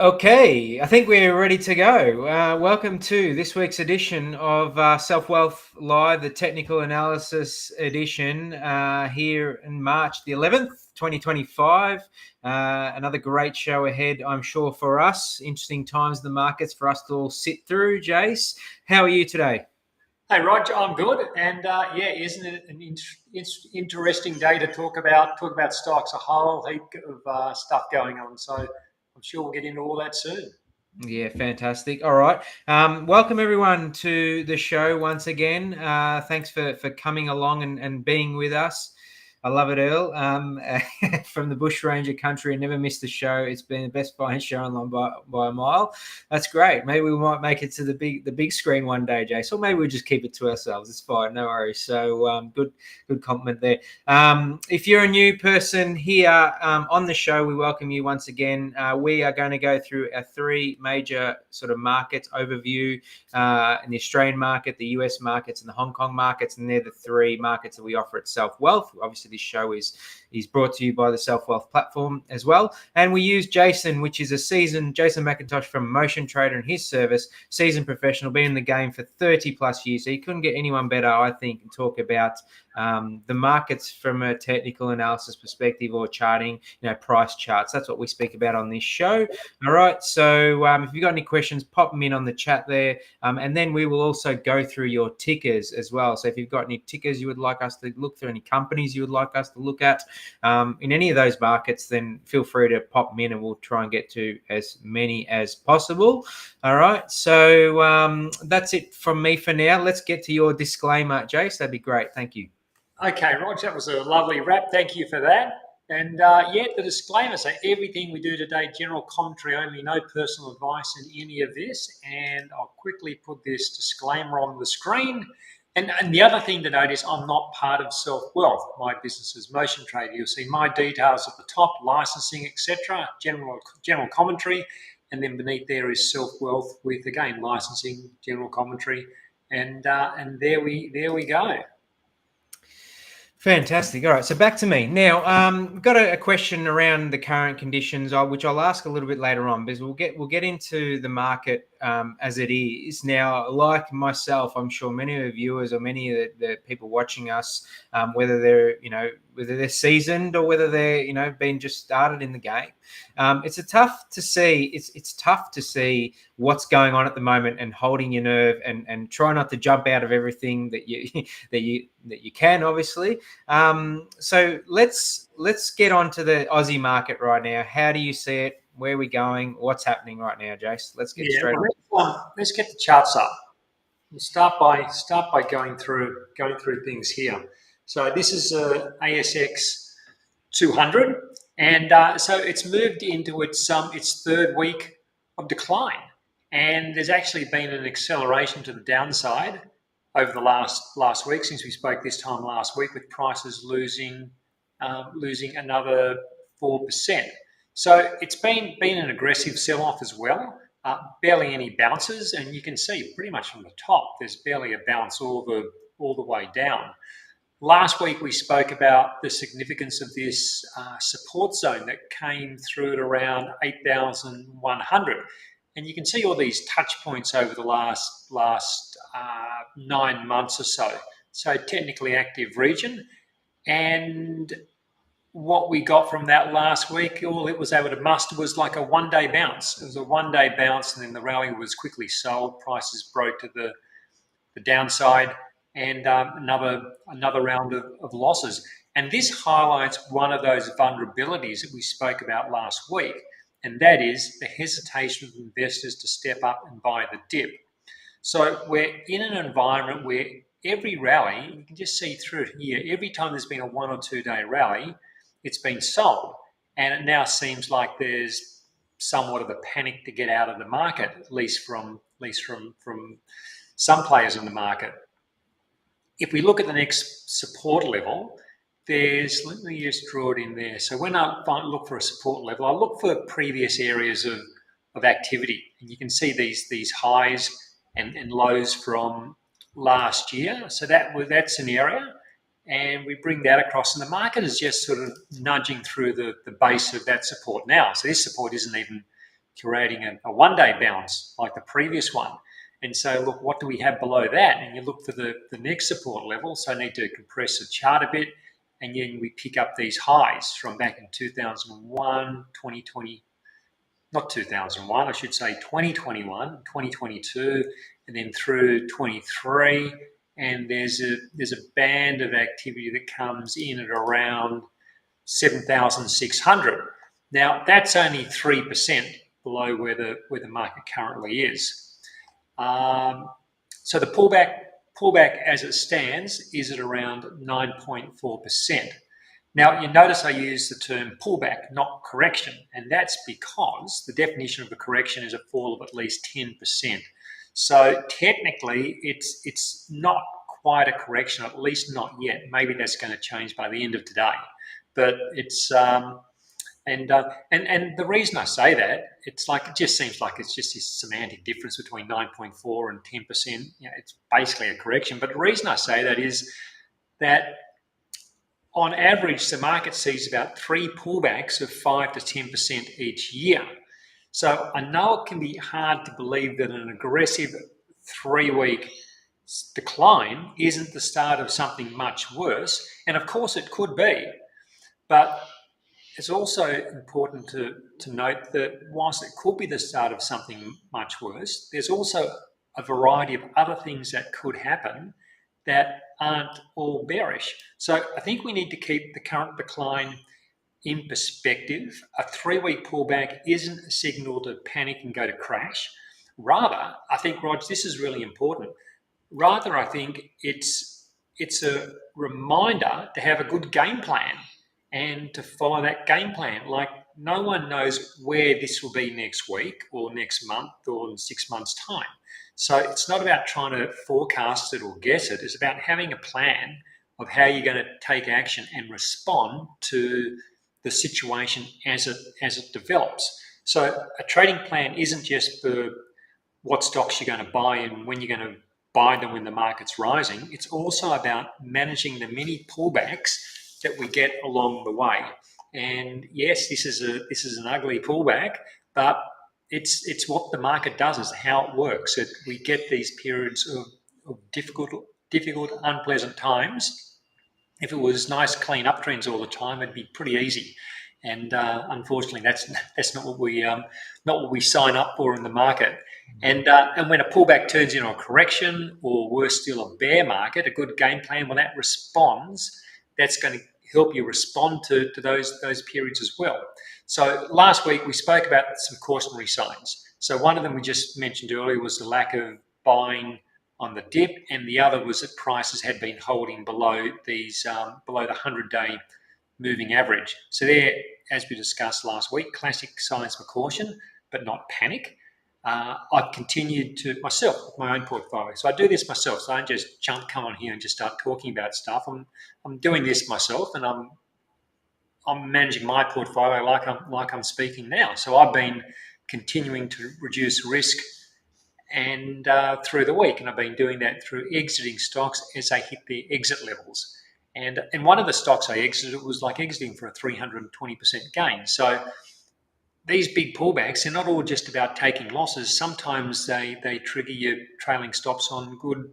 Okay, I think we're ready to go. Welcome to this week's edition of Selfwealth Live, the technical analysis edition, here in March the 11th, 2025. Another great show ahead, I'm sure, for us. Interesting times in the markets for us to all sit through. Jace, how are you today? Hey, Roger, I'm good, and isn't it an interesting day to talk about stocks? A whole heap of stuff going on, so I'm sure we'll get into all that soon. Yeah, fantastic. All right. Welcome everyone to the show once again. Thanks for coming along and being with us. I love it, Earl. From the Bushranger country, I never missed the show. It's been the best buying show online by a mile. That's great. Maybe we might make it to the big screen one day, Jace, or maybe we'll just keep it to ourselves. It's fine, no worries. So good compliment there. If you're a new person here on the show, we welcome you once again. We are going to go through our three major sort of markets overview in the Australian market, the US markets, and the Hong Kong markets, and they're the three markets that we offer at Selfwealth. Obviously, this show is brought to you by the Selfwealth platform as well. And we use Jason, which is Jason McIntosh from Motion Trader and his service, seasoned professional, been in the game for 30 plus years. So you couldn't get anyone better, I think, and talk about the markets from a technical analysis perspective or charting, price charts. That's what we speak about on this show. All right. So if you've got any questions, pop them in on the chat there. And then we will also go through your tickers as well. So if you've got any tickers you would like us to look through, any companies you would like us to look at in any of those markets, then feel free to pop them in and we'll try and get to as many as possible. All right. So that's it from me for now. Let's get to your disclaimer, Jace. That'd be great. Thank you. Okay, Roger, that was a lovely wrap. Thank you for that. And the disclaimer: so everything we do today, general commentary only, no personal advice in any of this. And I'll quickly put this disclaimer on the screen. And the other thing to note is I'm not part of Selfwealth. My business is Motion Trader. You'll see my details at the top, licensing, etc., general commentary, and then beneath there is Selfwealth with again licensing, general commentary, and there we go. Fantastic. All right, so back to me now. Got a question around the current conditions, which I'll ask a little bit later on, because we'll get into the market as it is now. Like myself, I'm sure many of the viewers or many of the people watching us, whether they're seasoned or whether they're been just started in the game, it's tough to see. It's tough to see what's going on at the moment and holding your nerve and try not to jump out of everything that you that you can, obviously. So let's get on to the Aussie market right now. How do you see it? Where are we going? What's happening right now, Jace? Let's get straight on. Let's get the charts up. We'll start by going through things here. So this is ASX 200, and so it's moved into its third week of decline, and there's actually been an acceleration to the downside over the last week since we spoke this time last week, with prices losing another 4%. So it's been an aggressive sell-off as well. Barely any bounces, and you can see pretty much from the top there's barely a bounce all the way down. Last week we spoke about the significance of this support zone that came through at around 8,100, and you can see all these touch points over the last 9 months or so. So technically active region, and what we got from that last week, all it was able to muster was like a one-day bounce. It was a one-day bounce, and then the rally was quickly sold. Prices broke to the downside, and another round of losses. And this highlights one of those vulnerabilities that we spoke about last week, and that is the hesitation of investors to step up and buy the dip. So we're in an environment where every rally, you can just see through it here, every time there's been a 1 or 2 day rally, it's been sold. And it now seems like there's somewhat of a panic to get out of the market, at least from some players in the market. If we look at the next support level, let me just draw it in there. So when I look for a support level, I look for previous areas of activity. And you can see these highs and lows from last year. So that's an area. And we bring that across, and the market is just sort of nudging through the base of that support now. So this support isn't even creating a one-day bounce like the previous one. And so, look, what do we have below that? And you look for the next support level. So I need to compress the chart a bit. And then we pick up these highs from back in 2001, 2020, not 2001, I should say 2021, 2022, and then through 23. And there's a band of activity that comes in at around 7,600. Now, that's only 3% below where the market currently is. So the pullback as it stands is at around 9.4%. Now, you notice I use the term pullback, not correction, and that's because the definition of a correction is a fall of at least 10%. So technically, it's not quite a correction, at least not yet. Maybe that's going to change by the end of today. But it's and the reason I say that, it just seems like it's just this semantic difference between 9.4 and 10%. It's basically a correction. But the reason I say that is that on average, the market sees about 3 pullbacks of 5 to 10% each year. So I know it can be hard to believe that an aggressive 3-week decline isn't the start of something much worse. And of course it could be. But it's also important to note that whilst it could be the start of something much worse, there's also a variety of other things that could happen that aren't all bearish. So I think we need to keep the current decline in perspective. A 3-week pullback isn't a signal to panic and go to crash. Rather, I think, Rog, this is really important. Rather, I think it's a reminder to have a good game plan and to follow that game plan. Like, no one knows where this will be next week or next month or in 6 months' time. So it's not about trying to forecast it or guess it. It's about having a plan of how you're going to take action and respond to the situation as it develops. So a trading plan isn't just for what stocks you're going to buy and when you're going to buy them when the market's rising. It's also about managing the mini pullbacks that we get along the way. And yes, this is an ugly pullback, but it's what the market does, is how it works. We get these periods of difficult, unpleasant times. If it was nice, clean uptrends all the time, it'd be pretty easy. And unfortunately, that's not what we sign up for in the market. And when a pullback turns into a correction, or worse still, a bear market, a good game plan, when that responds, that's going to help you respond to those periods as well. So last week we spoke about some cautionary signs. So one of them we just mentioned earlier was the lack of buying on the dip, and the other was that prices had been holding below the 100-day moving average. So there, as we discussed last week, classic signs for caution, but not panic. I've continued to myself with my own portfolio. So I do this myself. So I don't just come on here and just start talking about stuff. I'm doing this myself, and I'm managing my portfolio like I'm speaking now. So I've been continuing to reduce risk and through the week, and I've been doing that through exiting stocks as they hit their exit levels. And one of the stocks I exited was like exiting for a 320% gain. So these big pullbacks, they're not all just about taking losses. Sometimes they trigger your trailing stops on good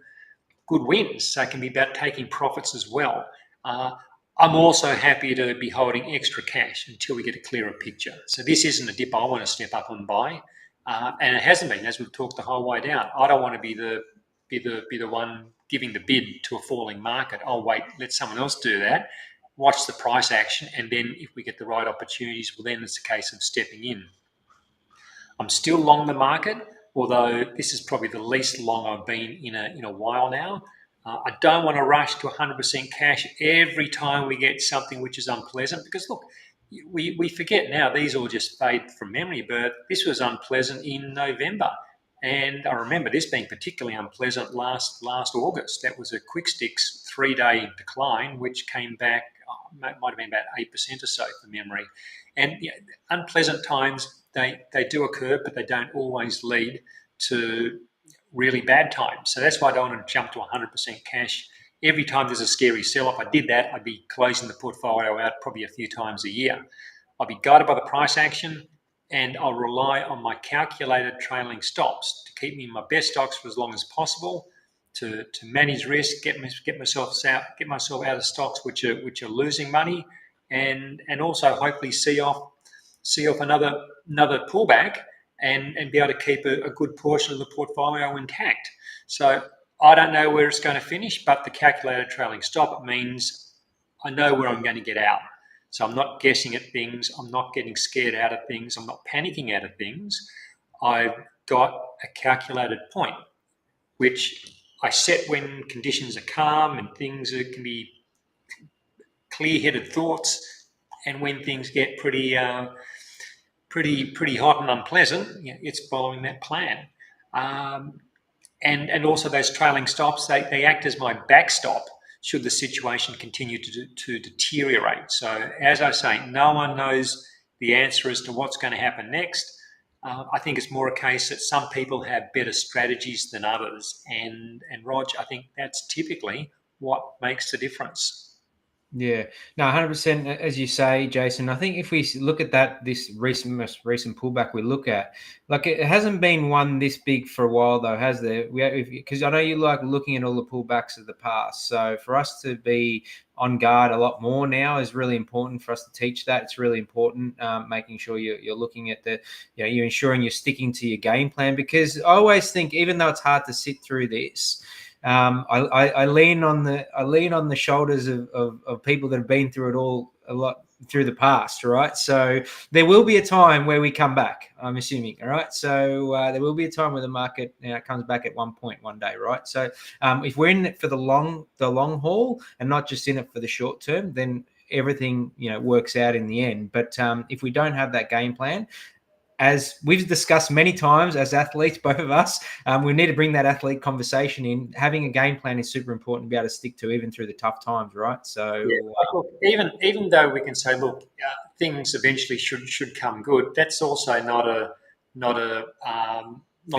wins. So it can be about taking profits as well. I'm also happy to be holding extra cash until we get a clearer picture. So this isn't a dip I want to step up and buy, and it hasn't been, as we've talked the whole way down. I don't want to be the one giving the bid to a falling market. I'll wait, let someone else do that, watch the price action, and then if we get the right opportunities, well, then it's a case of stepping in. I'm still long the market, although this is probably the least long I've been in a while now. I don't want to rush to 100% cash every time we get something which is unpleasant, because look, we forget now, these all just fade from memory, but this was unpleasant in November. And I remember this being particularly unpleasant last August. That was a quick sticks 3-day decline, which came back, might have been about 8% or so from memory. And unpleasant times, they do occur, but they don't always lead to really bad times. So that's why I don't want to jump to 100% cash every time there's a scary sell-off. I did that, I'd be closing the portfolio out probably a few times a year. I'd be guided by the price action, and I'll rely on my calculated trailing stops to keep me in my best stocks for as long as possible, to manage risk, get myself out of stocks which are losing money, and also hopefully see off another pullback, and be able to keep a good portion of the portfolio intact. So I don't know where it's going to finish, but the calculated trailing stop means I know where I'm going to get out. So I'm not guessing at things. I'm not getting scared out of things. I'm not panicking out of things. I've got a calculated point, which I set when conditions are calm and things can be clear-headed thoughts, and when things get pretty hot and unpleasant, it's following that plan. And also those trailing stops, they act as my backstop should the situation continue to deteriorate. So as I say, no one knows the answer as to what's going to happen next. I think it's more a case that some people have better strategies than others. And Rog, I think that's typically what makes the difference. Yeah, no, 100%. As you say, Jason, I think if we look at this most recent pullback we look at, like it hasn't been one this big for a while, though, has there? Because I know you like looking at all the pullbacks of the past. So for us to be on guard a lot more now is really important for us to teach that. It's really important, making sure you're looking at you're ensuring you're sticking to your game plan. Because I always think, even though it's hard to sit through this, I lean on the shoulders of people that have been through it all a lot through the past, right? So there will be a time where we come back, I'm assuming, all right? So there will be a time where the market comes back at one point one day, right? So if we're in it for the long haul and not just in it for the short term, then everything works out in the end. But if we don't have that game plan, as we've discussed many times as athletes, both of us, we need to bring that athlete conversation in. Having a game plan is super important to be able to stick to even through the tough times, right? So Yeah, look, even though we can say, look, things eventually should come good, that's also not to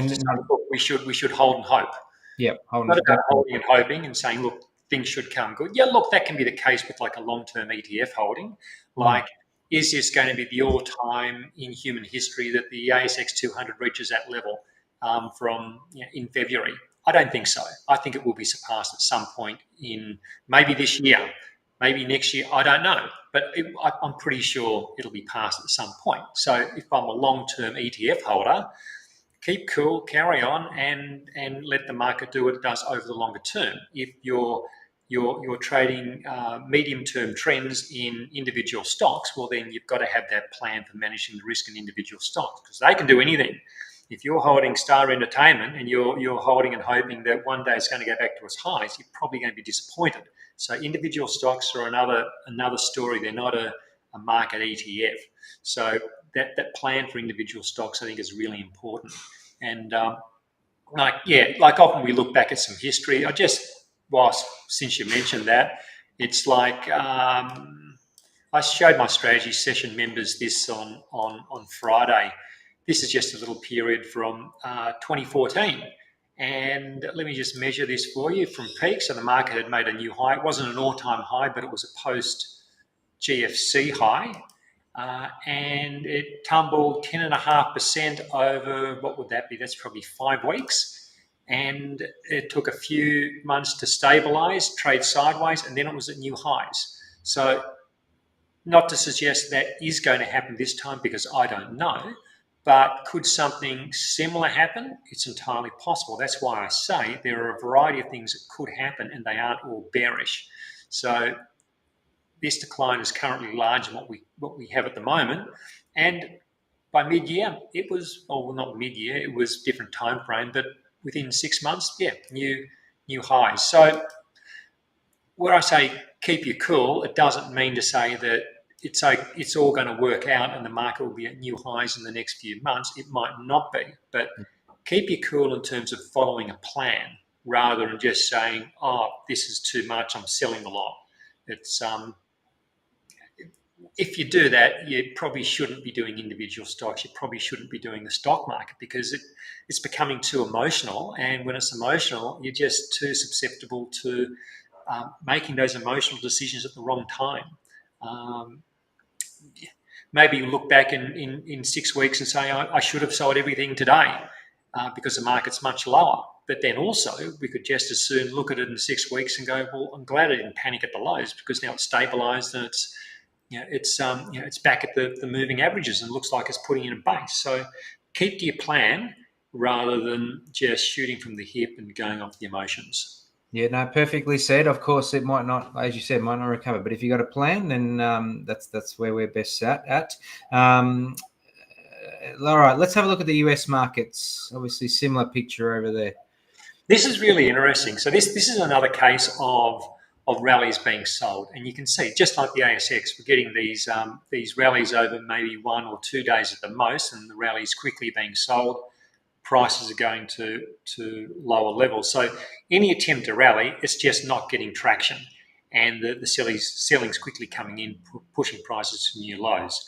say, look, we should hold and hope. Yeah, Not about holding and hoping and saying, look, things should come good. Yeah, look, that can be the case with like a long-term ETF holding. Like, is this going to be the all-time in human history that the ASX 200 reaches that level in February? I don't think so. I think it will be surpassed at some point in maybe this year, maybe next year. I don't know, but I'm pretty sure it'll be passed at some point. So if I'm a long-term ETF holder, keep cool, carry on, and let the market do what it does over the longer term. If you're trading medium-term trends in individual stocks, well, then you've got to have that plan for managing the risk in individual stocks, because they can do anything. If you're holding Star Entertainment and you're holding and hoping that one day it's going to go back to its highs, you're probably going to be disappointed. So individual stocks are another story. They're not a market ETF. So that plan for individual stocks, I think, is really important. And like often we look back at some history. Since you mentioned that, it's like I showed my strategy session members this on Friday. This is just a little period from 2014. And let me just measure this for you from peak. So the market had made a new high. It wasn't an all-time high, but it was a post-GFC high. And it tumbled 10.5% over, what would that be? That's probably 5 weeks. And it took a few months to stabilize, trade sideways, and then it was at new highs. So not to suggest that is going to happen this time, because I don't know, but could something similar happen? It's entirely possible. That's why I say there are a variety of things that could happen, and they aren't all bearish. So this decline is currently larger than what we have at the moment, and by mid-year it was, well, not mid-year, it was different time frame, but within 6 months, new highs. So when I say keep you cool, it doesn't mean to say that it's all going to work out and the market will be at new highs in the next few months. It might not be, but keep you cool in terms of following a plan rather than just saying, oh, this is too much, I'm selling a lot. It's if you do that, you probably shouldn't be doing individual stocks. You probably shouldn't be doing the stock market, because it's becoming too emotional. And when it's emotional, you're just too susceptible to making those emotional decisions at the wrong time. maybe you look back in 6 weeks and say, I should have sold everything today because the market's much lower. But then also, we could just as soon look at it in 6 weeks and go, well, I'm glad I didn't panic at the lows because now it's stabilized and it's back at the moving averages and looks like it's putting in a base. So keep to your plan rather than just shooting from the hip and going off the emotions. Yeah, no, perfectly said. Of course, it might not, as you said, might not recover. But if you got a plan, then that's where we're best sat at. All right, let's have a look at the US markets. Obviously, similar picture over there. This is really interesting. So this is another case of rallies being sold, and you can see just like the ASX, we're getting these rallies over maybe 1 or 2 days at the most, and the rallies quickly being sold. Prices are going to lower levels. So any attempt to rally, it's just not getting traction, and the selling's quickly coming in, pushing prices to new lows.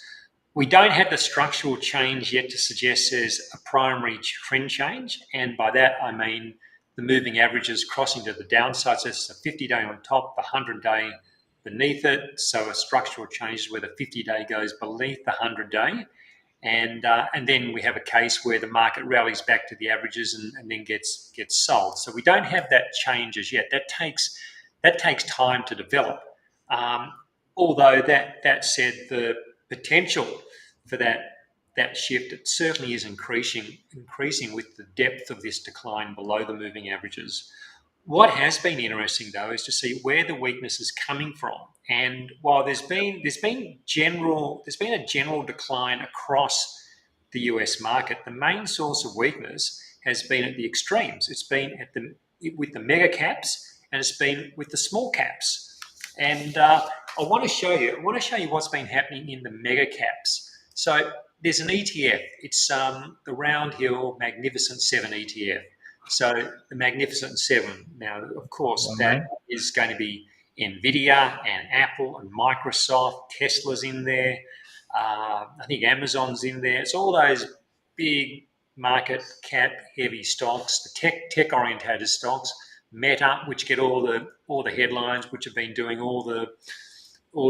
We don't have the structural change yet to suggest there's a primary trend change, and by that I mean the moving averages crossing to the downside. So it's the 50-day on top, the 100-day beneath it. So a structural change is where the 50-day goes beneath the 100-day. And then we have a case where the market rallies back to the averages and then gets sold. So we don't have that change as yet. That takes time to develop. Although that said, the potential for that shift, it certainly is increasing with the depth of this decline below the moving averages. What has been interesting though is to see where the weakness is coming from. And while there's been a general decline across the US market, the main source of weakness has been at the extremes. It's been with the mega caps, and it's been with the small caps. And I want to show you what's been happening in the mega caps. So there's an ETF. It's the Round Hill Magnificent 7 ETF. So the Magnificent 7. Now, of course, that is going to be NVIDIA and Apple and Microsoft. Tesla's in there. I think Amazon's in there. It's all those big market cap heavy stocks, the tech orientated stocks. Meta, which get all the headlines, which have been doing all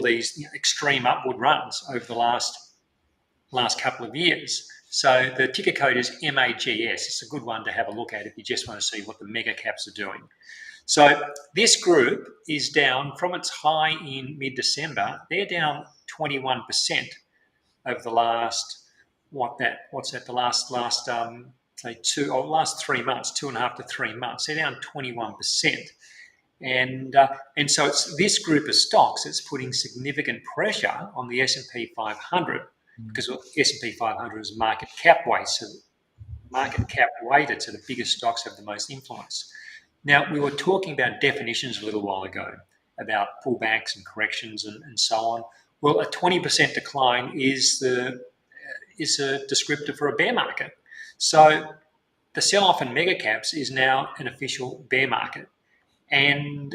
these extreme upward runs over the last couple of years. So the ticker code is MAGS. It's a good one to have a look at if you just want to see what the mega caps are doing. So this group is down from its high in mid-December. They're down 21% over the last last 3 months, 2.5 to 3 months. They're down 21%. And so it's this group of stocks that's putting significant pressure on the S&P 500 because the S&P 500 is market cap weighted, so the biggest stocks have the most influence. Now, we were talking about definitions a little while ago about pullbacks and corrections and so on. Well, a 20% decline is a descriptor for a bear market. So the sell-off in mega caps is now an official bear market. And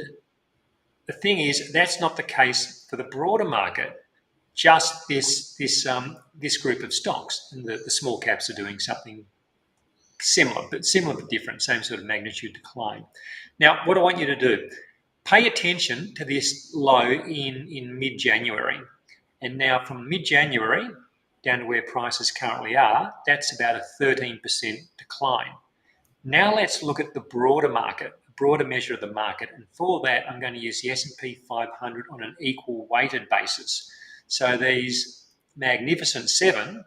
the thing is, that's not the case for the broader market. Just this group of stocks, and the small caps are doing something similar but different, same sort of magnitude decline. Now, what I want you to do, pay attention to this low in mid-January. And now from mid-January down to where prices currently are, that's about a 13% decline. Now let's look at the broader market, the broader measure of the market. And for that, I'm going to use the S&P 500 on an equal weighted basis. So these Magnificent 7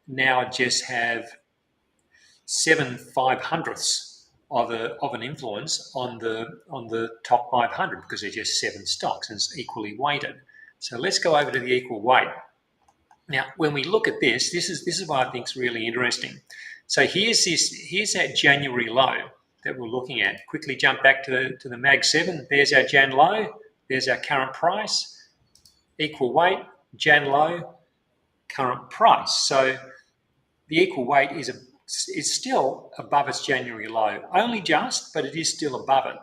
now just have 7/500ths of an influence on the top 500 because they're just 7 stocks and it's equally weighted. So let's go over to the equal weight. Now, when we look at this is what I think is really interesting. So here's that January low that we're looking at. Quickly jump back to the Mag 7. There's our Jan low. There's our current price. Equal weight, Jan low, current price. So the equal weight is still above its January low. Only just, but it is still above it.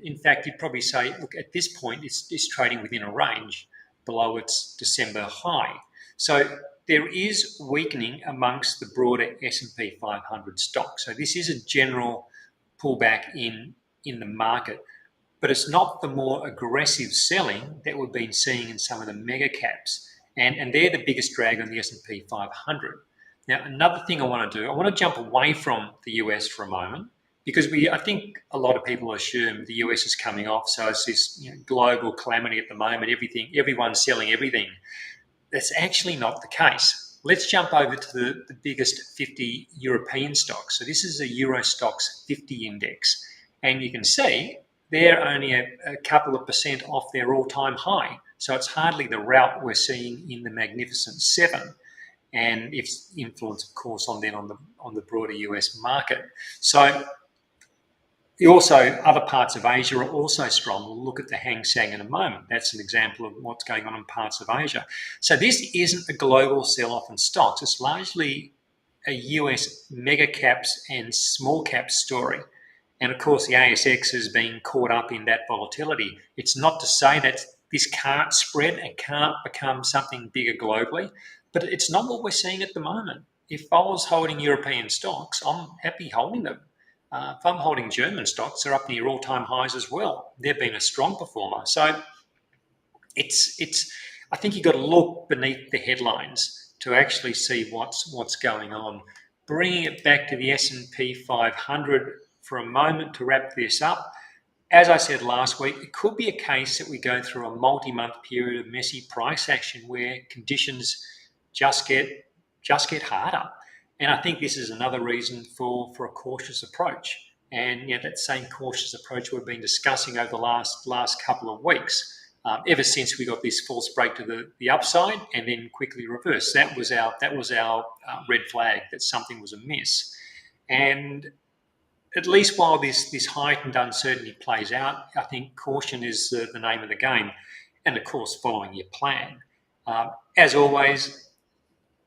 In fact, you'd probably say, look, at this point, it's trading within a range below its December high. So there is weakening amongst the broader S&P 500 stocks. So this is a general pullback in the market, but it's not the more aggressive selling that we've been seeing in some of the mega caps. and they're the biggest drag on the S&P 500. Now, another thing I want to do, I want to jump away from the US for a moment, because I think a lot of people assume the US is coming off, so it's this global calamity at the moment. Everyone's selling everything. That's actually not the case. Let's jump over to the biggest 50 European stocks. So this is a Euro Stocks 50 index, and you can see they're only a couple of percent off their all-time high. So it's hardly the rout we're seeing in the Magnificent Seven, and its influence, of course, on the broader US market. So also, other parts of Asia are also strong. We'll look at the Hang Seng in a moment. That's an example of what's going on in parts of Asia. So this isn't a global sell-off in stocks. It's largely a US mega caps and small caps story. And of course, the ASX has been caught up in that volatility. It's not to say that this can't spread and can't become something bigger globally, but it's not what we're seeing at the moment. If I was holding European stocks, I'm happy holding them. If I'm holding German stocks, they're up near all-time highs as well. They've been a strong performer. So it's. I think you've got to look beneath the headlines to actually see what's going on. Bringing it back to the S&P 500 for a moment to wrap this up. As I said last week, it could be a case that we go through a multi-month period of messy price action where conditions just get harder. And I think this is another reason for a cautious approach. And that same cautious approach we've been discussing over the last couple of weeks, ever since we got this false break to the upside and then quickly reversed. That was our red flag that something was amiss. And at least while this heightened uncertainty plays out, I think caution is the name of the game, and of course following your plan. As always,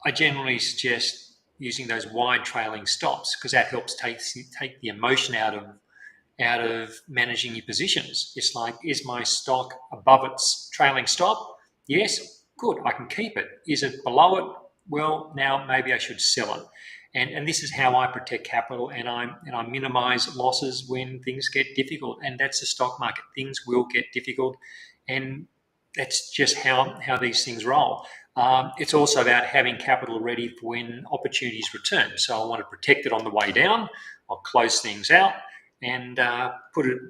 I generally suggest using those wide trailing stops because that helps take the emotion out of managing your positions. It's like, is my stock above its trailing stop? Yes, good, I can keep it. Is it below it? Well, now maybe I should sell it. And this is how I protect capital, and I minimise losses when things get difficult. And that's the stock market. Things will get difficult, and that's just how these things roll. It's also about having capital ready for when opportunities return. So I want to protect it on the way down. I'll close things out and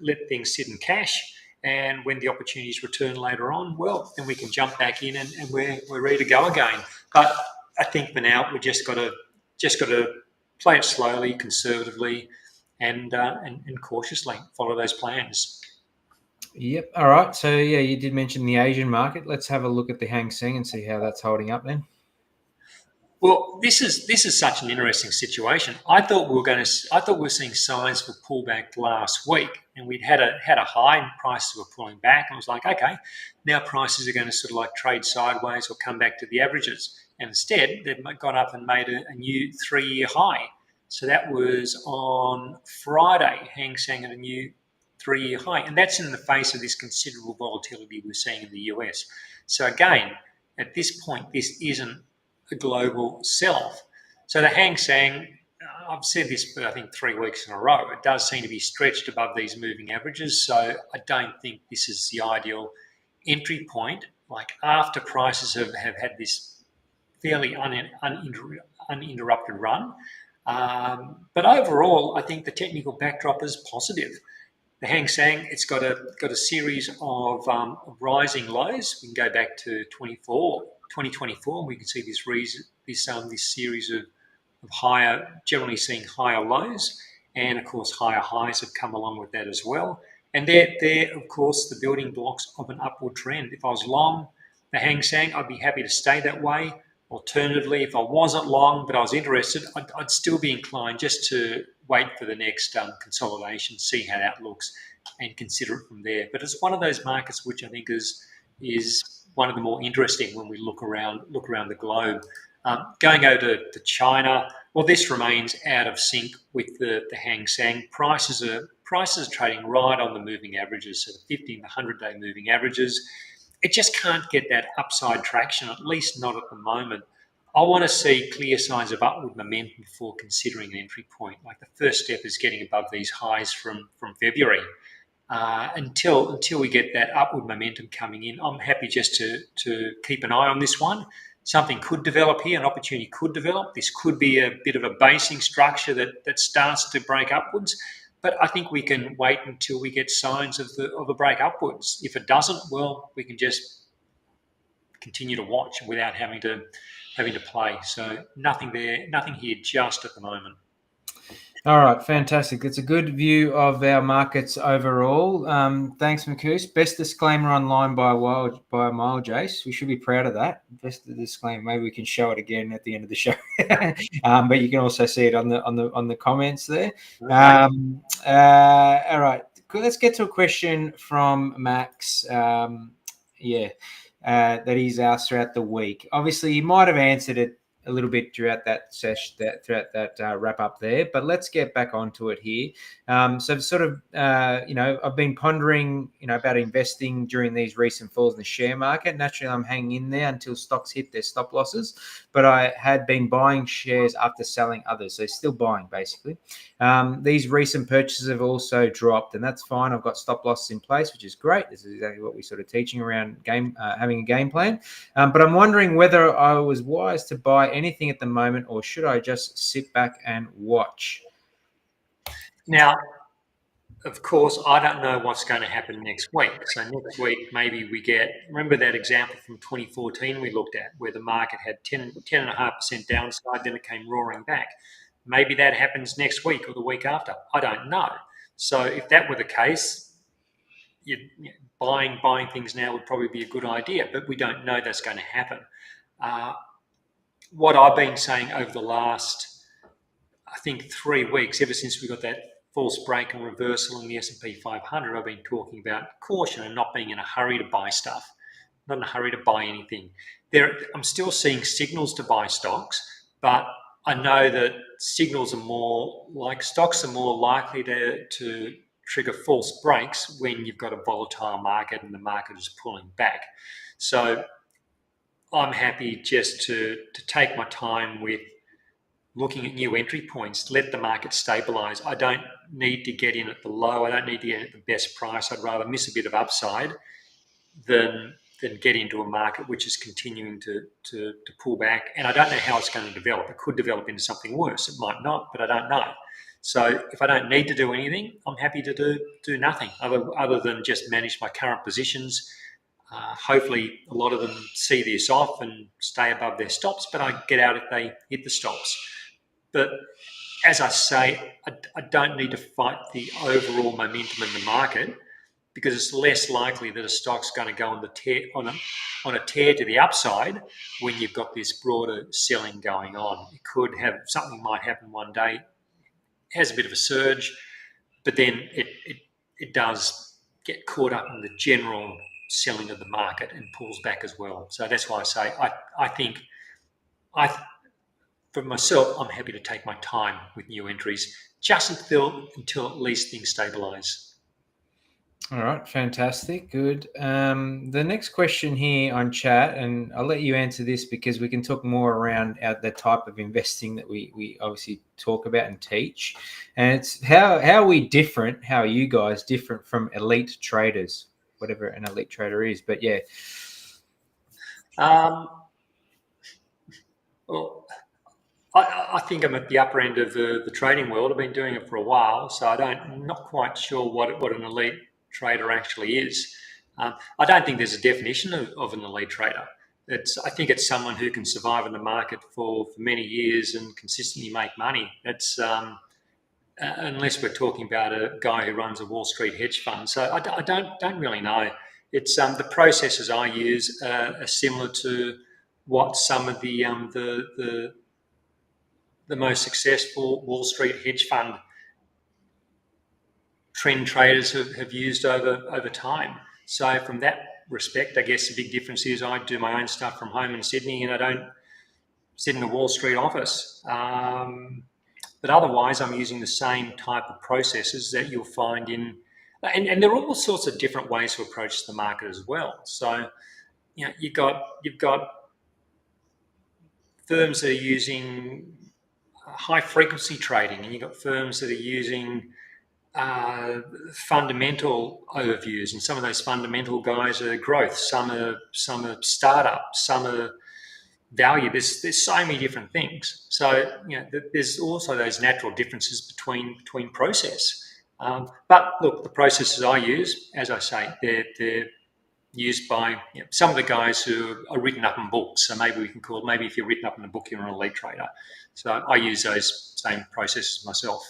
let things sit in cash. And when the opportunities return later on, well, then we can jump back in and we're ready to go again. But I think for now, we just got to play it slowly, conservatively, and cautiously follow those plans. Yep. All right. So yeah, you did mention the Asian market. Let's have a look at the Hang Seng and see how that's holding up then. Well, this is such an interesting situation. I thought we were seeing signs for pullback last week, and we'd had a high and prices were pulling back. And I was like, okay, now prices are going to sort of like trade sideways or come back to the averages. And instead, they've gone up and made a new 3-year high. So that was on Friday, Hang Seng at a new 3-year high, and that's in the face of this considerable volatility we're seeing in the US. So again, at this point, this isn't a global sell-off. So the Hang Seng, I've said this for I think 3 weeks in a row, it does seem to be stretched above these moving averages. So I don't think this is the ideal entry point. Like after prices have had this fairly uninterrupted run. But overall, I think the technical backdrop is positive. The Hang Seng, it's got a series of rising lows. We can go back to 2024, and we can see this series of higher, generally seeing higher lows, and of course higher highs have come along with that as well. And they're of course the building blocks of an upward trend. If I was long the Hang Seng, I'd be happy to stay that way. Alternatively, if I wasn't long but I was interested, I'd still be inclined just to wait for the next consolidation, see how that looks, and consider it from there. But it's one of those markets which I think is one of the more interesting when we look around the globe. Going over to China, well, this remains out of sync with the Hang Seng. Prices are trading right on the moving averages, so the 50 and the 100-day moving averages. It just can't get that upside traction, at least not at the moment. I want to see clear signs of upward momentum before considering an entry point. Like the first step is getting above these highs from February. until we get that upward momentum coming in. I'm happy just to keep an eye on this one. Something could develop here, an opportunity could develop. This could be a bit of a basing structure that starts to break upwards. But I think we can wait until we get signs of a break upwards. If it doesn't, well, we can just continue to watch without having to play. So nothing there, nothing here just at the moment. All right, fantastic. It's a good view of our markets overall. Thanks, Marcus. Best disclaimer online by a mile, Jace. We should be proud of that. Best disclaimer. Maybe we can show it again at the end of the show. But you can also see it on the comments there. Okay. All right, let's get to a question from Max. That he's asked throughout the week. Obviously, you might have answered it a little bit throughout that session, throughout that wrap up there, but let's get back onto it here. So sort of, I've been pondering, about investing during these recent falls in the share market. Naturally, I'm hanging in there until stocks hit their stop losses, but I had been buying shares after selling others. So still buying basically. These recent purchases have also dropped, and that's fine. I've got stop losses in place, which is great. This is exactly what we're sort of teaching around having a game plan. But I'm wondering whether I was wise to buy anything at the moment, or should I just sit back and watch? Now, of course, I don't know what's going to happen next week. So next week, maybe we remember that example from 2014 we looked at where the market had 10.5% downside, then it came roaring back. Maybe that happens next week or the week after. I don't know. So if that were the case, buying things now would probably be a good idea, but we don't know that's going to happen. What I've been saying over the last, I think, 3 weeks, ever since we got that false break and reversal in the S&P 500, I've been talking about caution and not being in a hurry to buy stuff, not in a hurry to buy anything. I'm still seeing signals to buy stocks, but I know that stocks are more likely to trigger false breaks when you've got a volatile market and the market is pulling back. So I'm happy just to take my time with looking at new entry points, let the market stabilize. I don't need to get in at the low. I don't need to get in at the best price. I'd rather miss a bit of upside than get into a market which is continuing to pull back. And I don't know how it's going to develop. It could develop into something worse. It might not, but I don't know. So if I don't need to do anything, I'm happy to do nothing other than just manage my current positions. Hopefully, a lot of them see this off and stay above their stops, but I get out if they hit the stops. But as I say, I don't need to fight the overall momentum in the market because it's less likely that a stock's going to go on a tear to the upside when you've got this broader selling going on. It could have something might happen one day, has a bit of a surge, but then it does get caught up in the general selling of the market and pulls back as well. So that's why I say I think for myself, I'm happy to take my time with new entries just until at least things stabilise. All right, fantastic, good. The next question here on chat, and I'll let you answer this because we can talk more around the type of investing that we obviously talk about and teach. And it's how are we different? How are you guys different from elite traders, whatever an elite trader is? But yeah. Well, I think I'm at the upper end of the trading world. I've been doing it for a while, so I'm not quite sure what an elite trader actually is. I don't think there's a definition of an elite trader. I think it's someone who can survive in the market for many years and consistently make money. That's unless we're talking about a guy who runs a Wall Street hedge fund. So I don't really know. It's the processes I use are similar to what some of the most successful Wall Street hedge fund trend traders have used over time. So from that respect, I guess the big difference is I do my own stuff from home in Sydney and I don't sit in the Wall Street office. But otherwise, I'm using the same type of processes that you'll find and there are all sorts of different ways to approach the market as well. So, you've got firms that are using high frequency trading, and you've got firms that are using fundamental overviews, and some of those fundamental guys are growth. Some are startups. Some are value. There's so many different things. So there's also those natural differences between process. But look, the processes I use, as I say, they're used by some of the guys who are written up in books. So maybe if you're written up in a book, you're an elite trader. So I use those same processes myself.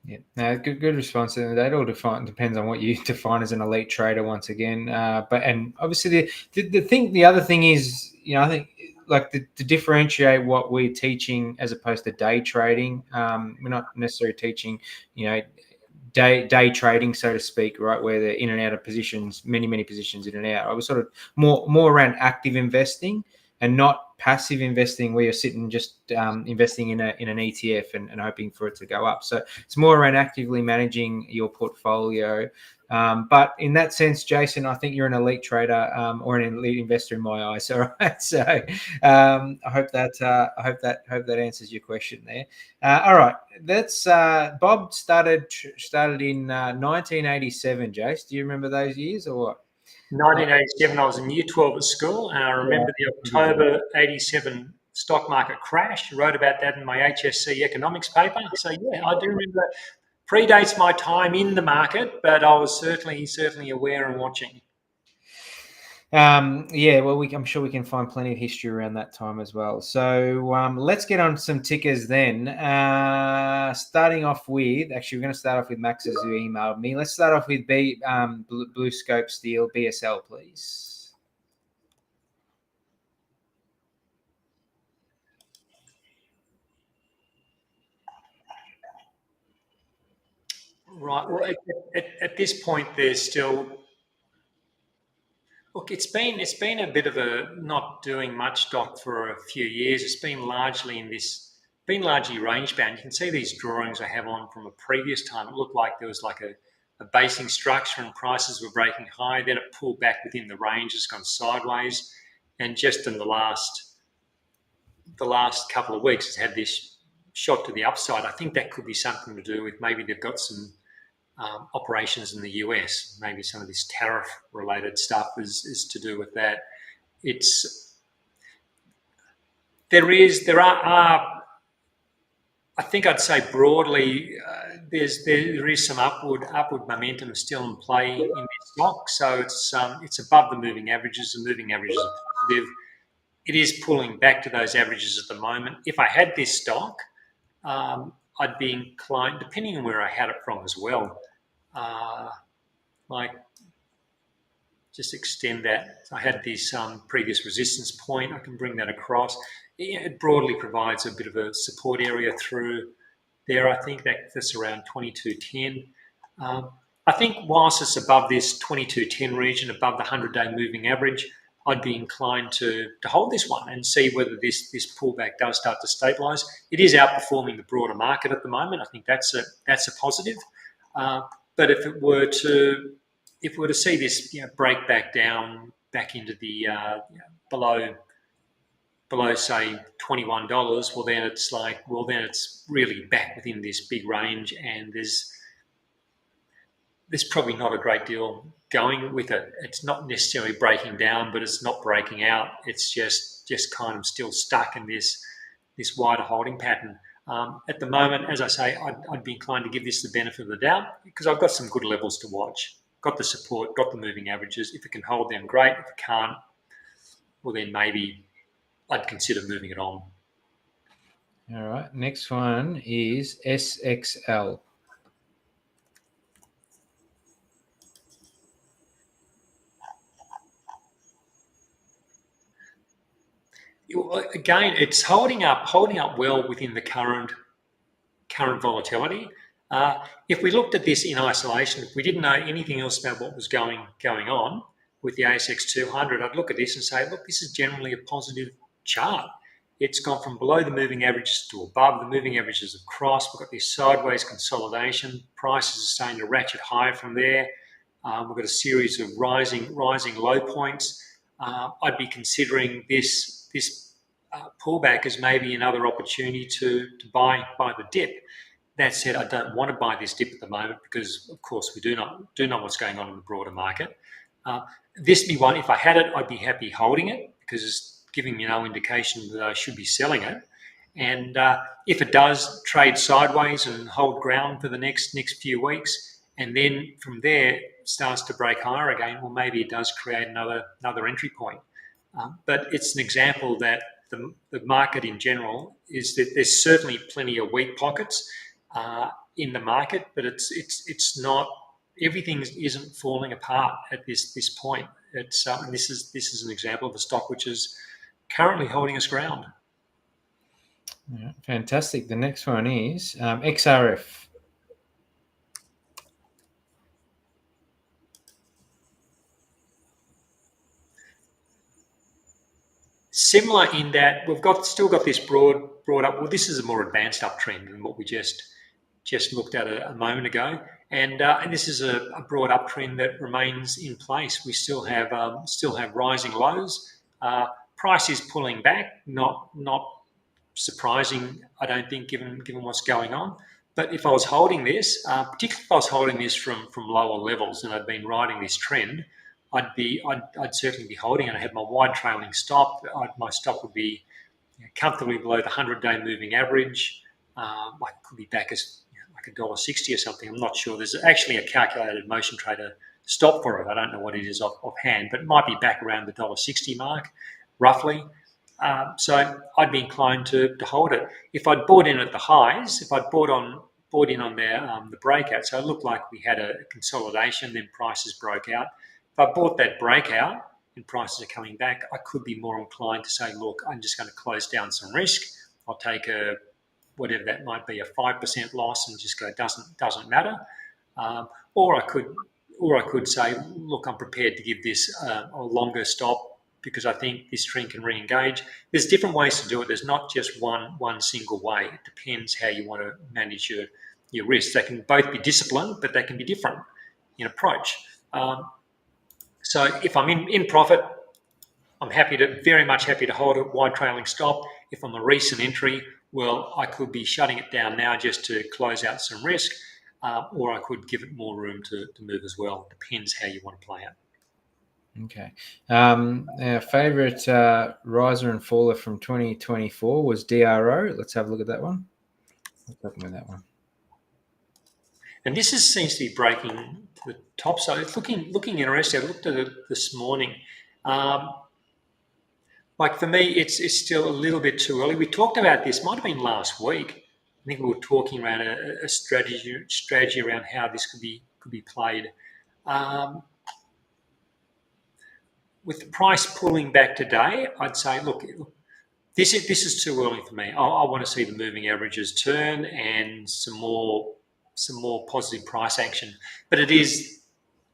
Yeah, no, good response. And that all depends on what you define as an elite trader. Once again, and obviously the other thing is, I think like to differentiate what we're teaching as opposed to day trading. We're not necessarily teaching, day trading, so to speak, right, where they're in and out of positions, many positions in and out. I was sort of more around active investing and not passive investing, where you're sitting just investing in an ETF and hoping for it to go up. So it's more around actively managing your portfolio. But in that sense, Jason, I think you're an elite trader or an elite investor in my eyes. All right. So I hope that answers your question there. All right. That's Bob started in 1987. Jace, do you remember those years or what? 1987, I was in year 12 at school, and I remember the October 87 stock market crash. I wrote about that in my HSC economics paper. So, yeah, I do remember that. Predates my time in the market, but I was certainly aware and watching. Yeah, well, I'm sure we can find plenty of history around that time as well. So let's get on some tickers then. Starting off with, actually, we're going to start off with Max's who emailed me. Let's start off with Blue Scope Steel, BSL, please. Right. Well, at this point, there's still look. It's been a bit of a not doing much stock for a few years. It's been largely range bound. You can see these drawings I have on from a previous time. It looked like there was like a basing structure and prices were breaking high. Then it pulled back within the range. It's gone sideways, and just in the last couple of weeks, it's had this shot to the upside. I think that could be something to do with maybe they've got some operations in the US. Maybe some of this tariff-related stuff is to do with that. There are. I think I'd say broadly, there is some upward momentum still in play in this stock. So it's above the moving averages. The moving averages are positive. It is pulling back to those averages at the moment. If I had this stock, I'd be inclined, depending on where I had it from as well, like just extend that. I had this previous resistance point. I can bring that across. It broadly provides a bit of a support area through there. I think that's around 22.10. I think whilst it's above this 22.10 region, above the 100-day moving average, I'd be inclined to hold this one and see whether this pullback does start to stabilise. It is outperforming the broader market at the moment. I think that's a positive. But if it were to see this break back down back into the below say $21, well then it's really back within this big range, and there's probably not a great deal going with it. It's not necessarily breaking down, but it's not breaking out. It's just kind of still stuck in this wider holding pattern. At the moment, as I say, I'd be inclined to give this the benefit of the doubt because I've got some good levels to watch. Got the support, got the moving averages. If it can hold them, great. If it can't, well then maybe I'd consider moving it on. All right. Next one is SXL. Again, it's holding up well within the current volatility. If we looked at this in isolation, if we didn't know anything else about what was going on with the ASX 200, I'd look at this and say, look, this is generally a positive chart. It's gone from below the moving averages to above. The moving averages have crossed. We've got this sideways consolidation. Prices are starting to ratchet higher from there. We've got a series of rising low points. I'd be considering this pullback as maybe another opportunity to buy the dip. That said, I don't want to buy this dip at the moment because, of course, we do know what's going on in the broader market. This be one. If I had it, I'd be happy holding it because it's giving me no indication that I should be selling it. And if it does trade sideways and hold ground for the next few weeks, and then from there starts to break higher again, well, maybe it does create another entry point. But it's an example that the market in general is that there's certainly plenty of weak pockets in the market, but it's not, everything isn't falling apart at this point. It's this is an example of a stock which is currently holding its ground. Yeah, fantastic. The next one is XRF. Similar in that we've still got this broad up. Well, this is a more advanced uptrend than what we just looked at a moment ago, and this is a broad uptrend that remains in place. We still have rising lows. Price is pulling back, not surprising, I don't think, given what's going on. But if I was holding this, particularly if I was holding this from lower levels and I'd been riding this trend, I'd certainly be holding it. I had my wide trailing stop. My stop would be comfortably below the 100-day moving average. I could be back as like $1.60 or something. I'm not sure. There's actually a calculated motion trader stop for it. I don't know what it is offhand, but it might be back around the $1.60 mark, roughly. So I'd be inclined to hold it. If I'd bought in at the highs, if I'd bought in on the breakout, so it looked like we had a consolidation, then prices broke out. If I bought that breakout and prices are coming back, I could be more inclined to say, look, I'm just going to close down some risk. I'll take whatever that might be, a 5% loss, and just go, doesn't matter. Or I could say, look, I'm prepared to give this a longer stop because I think this trend can re-engage. There's different ways to do it. There's not just one single way. It depends how you want to manage your risks. They can both be disciplined, but they can be different in approach. So if I'm in profit, I'm very much happy to hold a wide trailing stop. If I'm a recent entry, well, I could be shutting it down now just to close out some risk, or I could give it more room to move as well. Depends how you want to play it. Okay. Our favourite riser and faller from 2024 was DRO. Let's have a look at that one. What's happening with that one? And this seems to be breaking to the top. So it's looking interesting. I looked at it this morning. Like for me, it's still a little bit too early. We talked about this, might have been last week. I think we were talking around a strategy around how this could be played. With the price pulling back today, I'd say, look, this is too early for me. I want to see the moving averages turn and some more positive price action. But I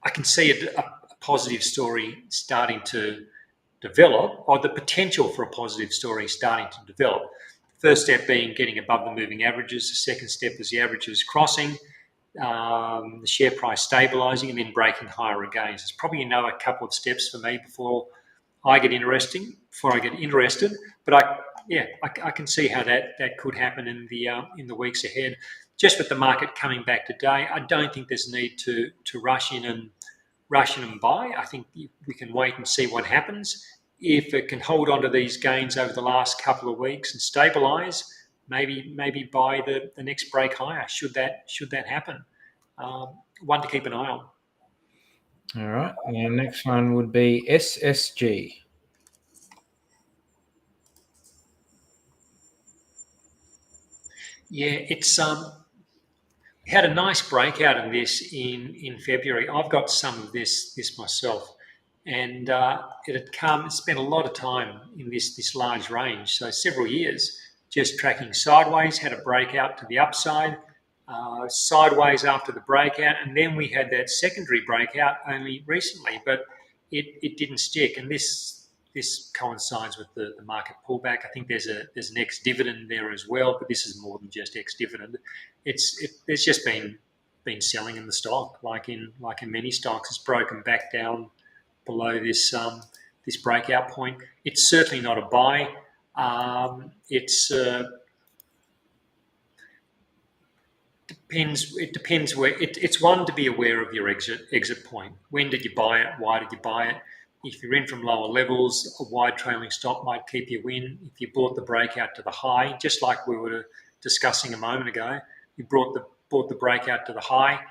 can see a positive story starting to develop, or the potential for a positive story starting to develop. First step being getting above the moving averages. The second step is the averages crossing, the share price stabilising, and then breaking higher again. So it's probably another couple of steps for me before I get interested. But I can see how that could happen in the weeks ahead. Just with the market coming back today, I don't think there's need to rush in and buy. I think we can wait and see what happens. If it can hold on to these gains over the last couple of weeks and stabilise, maybe buy the next break higher. Should that happen? One to keep an eye on. All right. And next one would be SSG. Yeah, it's had a nice breakout in this in February. I've got some of this myself, and it had spent a lot of time in this large range, so several years just tracking sideways. Had a breakout to the upside, sideways after the breakout, and then we had that secondary breakout only recently, but it didn't stick, and this coincides with the market pullback. I think there's an ex-dividend there as well, but this is more than just ex-dividend. There's just been selling in the stock, like in many stocks. It's broken back down below this breakout point. It's certainly not a buy. depends. It depends where. It's one to be aware of your exit point. When did you buy it? Why did you buy it? If you're in from lower levels, a wide trailing stop might keep you in. If you bought the breakout to the high, just like we were discussing a moment ago, you bought the breakout to the high.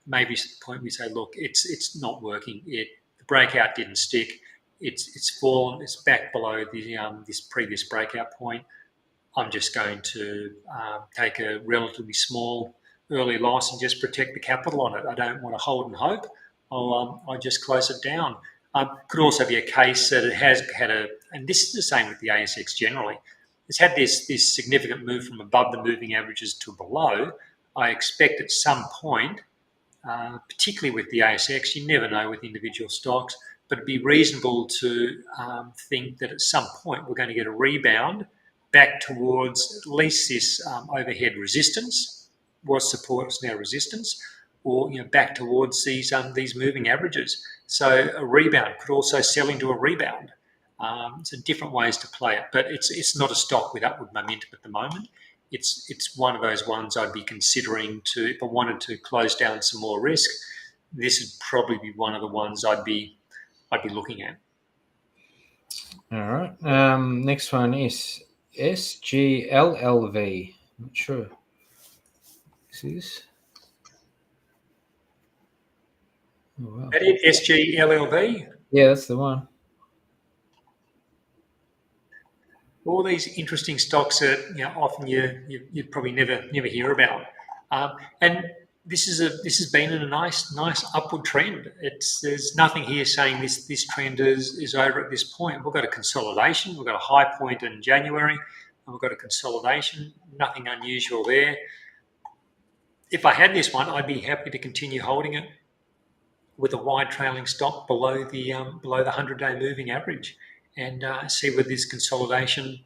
Maybe at the point we say, look, it's not working. The breakout didn't stick. It's fallen. It's back below the this previous breakout point. I'm just going to take a relatively small early loss and just protect the capital on it. I don't want to hold and hope. I'll just close it down. Could also be a case that it has had and this is the same with the ASX generally. It's had this significant move from above the moving averages to below. I expect at some point, particularly with the ASX, you never know with individual stocks, but it'd be reasonable to think that at some point we're going to get a rebound back towards at least this overhead resistance, was support, it's now resistance, or back towards these moving averages. So a rebound could also sell into a rebound. So different ways to play it, but it's not a stock with upward momentum at the moment. It's one of those ones I'd be considering if I wanted to close down some more risk. This would probably be one of the ones I'd be looking at. All right. Next one is SGLLV. Not sure. This is. Oh, wow. That it, SGLLV? Yeah, that's the one. All these interesting stocks that often you probably never hear about, and this has been in a nice upward trend. There's nothing here saying this trend is over at this point. We've got a consolidation. We've got a high point in January, and we've got a consolidation. Nothing unusual there. If I had this one, I'd be happy to continue holding it with a wide trailing stop below the 100-day moving average, and see whether this consolidation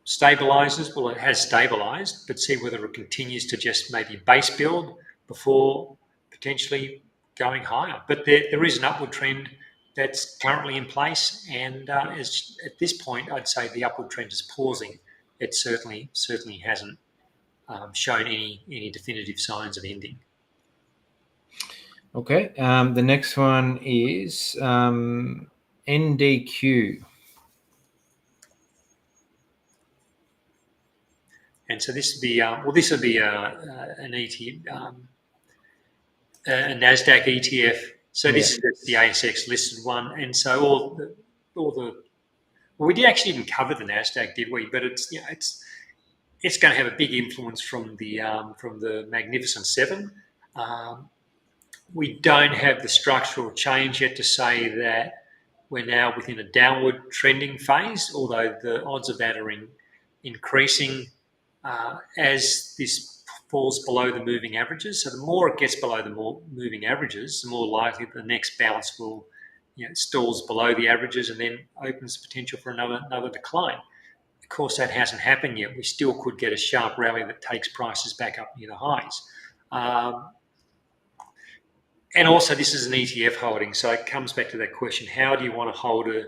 stabilizes. Well, it has stabilized, but see whether it continues to just maybe base build before potentially going higher. But there is an upward trend that's currently in place, and at this point, I'd say the upward trend is pausing. It certainly hasn't shown any definitive signs of ending. Okay. The next one is NDQ. And so this would be an ETF, a Nasdaq ETF. So this is the ASX listed one, and so we didn't cover the Nasdaq, did we? But it's going to have a big influence from the Magnificent Seven. We don't have the structural change yet to say that we're now within a downward trending phase, although the odds of that are increasing as this falls below the moving averages. So the more it gets below the moving averages, the more likely the next bounce will stalls below the averages and then opens the potential for another decline. Of course, that hasn't happened yet. We still could get a sharp rally that takes prices back up near the highs. And also, this is an ETF holding, so it comes back to that question: how do you want to hold a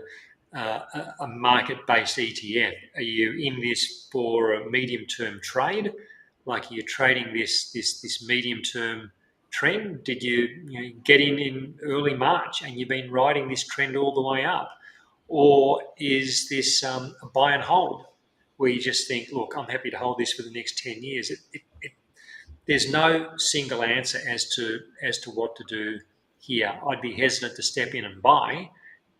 market-based ETF? Are you in this for a medium-term trade? Like, you're trading this medium-term trend? Did you get in early March and you've been riding this trend all the way up? Or is this a buy and hold, where you just think, look, I'm happy to hold this for the next 10 years? There's no single answer as to what to do here. I'd be hesitant to step in and buy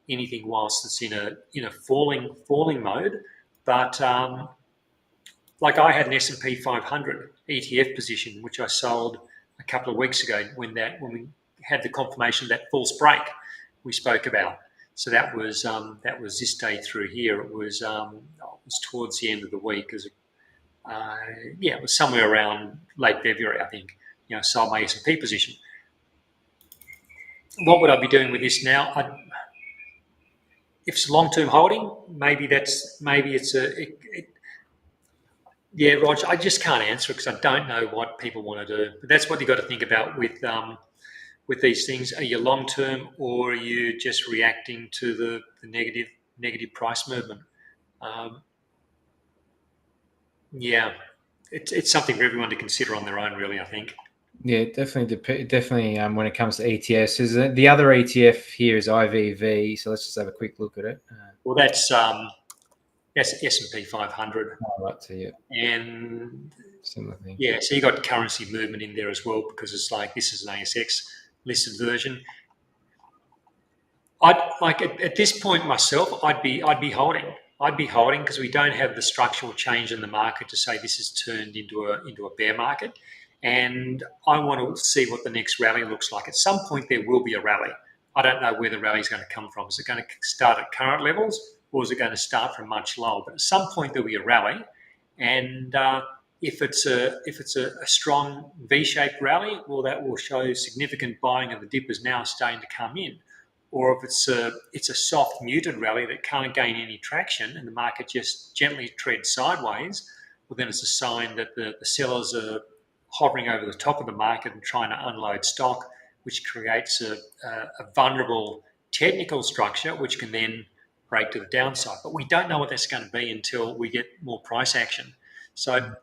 anything whilst it's in a falling mode. But like, I had an S&P 500 ETF position, which I sold a couple of weeks ago when we had the confirmation of that false break we spoke about. So that was this day through here. It was towards the end of the week, it was somewhere around late February, I think. Sold my S&P position. What would I be doing with this now? If it's a long-term holding, yeah, Rog, I just can't answer it because I don't know what people want to do. But that's what you've got to think about with these things. Are you long-term, or are you just reacting to the negative price movement? it's something for everyone to consider on their own, really, I think. Yeah, definitely. When it comes to ETFs, the other ETF here is IVV. So let's just have a quick look at it. Well, that's S&P 500, Right, so yeah, and similar thing. yeah, so you got currency movement in there as well, because it's like this is an ASX listed version. I'd like at this point myself, I'd be holding. I'd be holding because we don't have the structural change in the market to say this has turned into a bear market, and I want to see what the next rally looks like. At some point, there will be a rally. I don't know where the rally is going to come from. Is it going to start at current levels, or is it going to start from much lower? But at some point, there'll be a rally, and if it's a strong V-shaped rally, well, that will show significant buying, and the dip is now starting to come in. Or if it's a soft, muted rally that can't gain any traction and the market just gently treads sideways, well, then it's a sign that the sellers are hovering over the top of the market and trying to unload stock, which creates a vulnerable technical structure, which can then break to the downside. But we don't know what that's going to be until we get more price action. So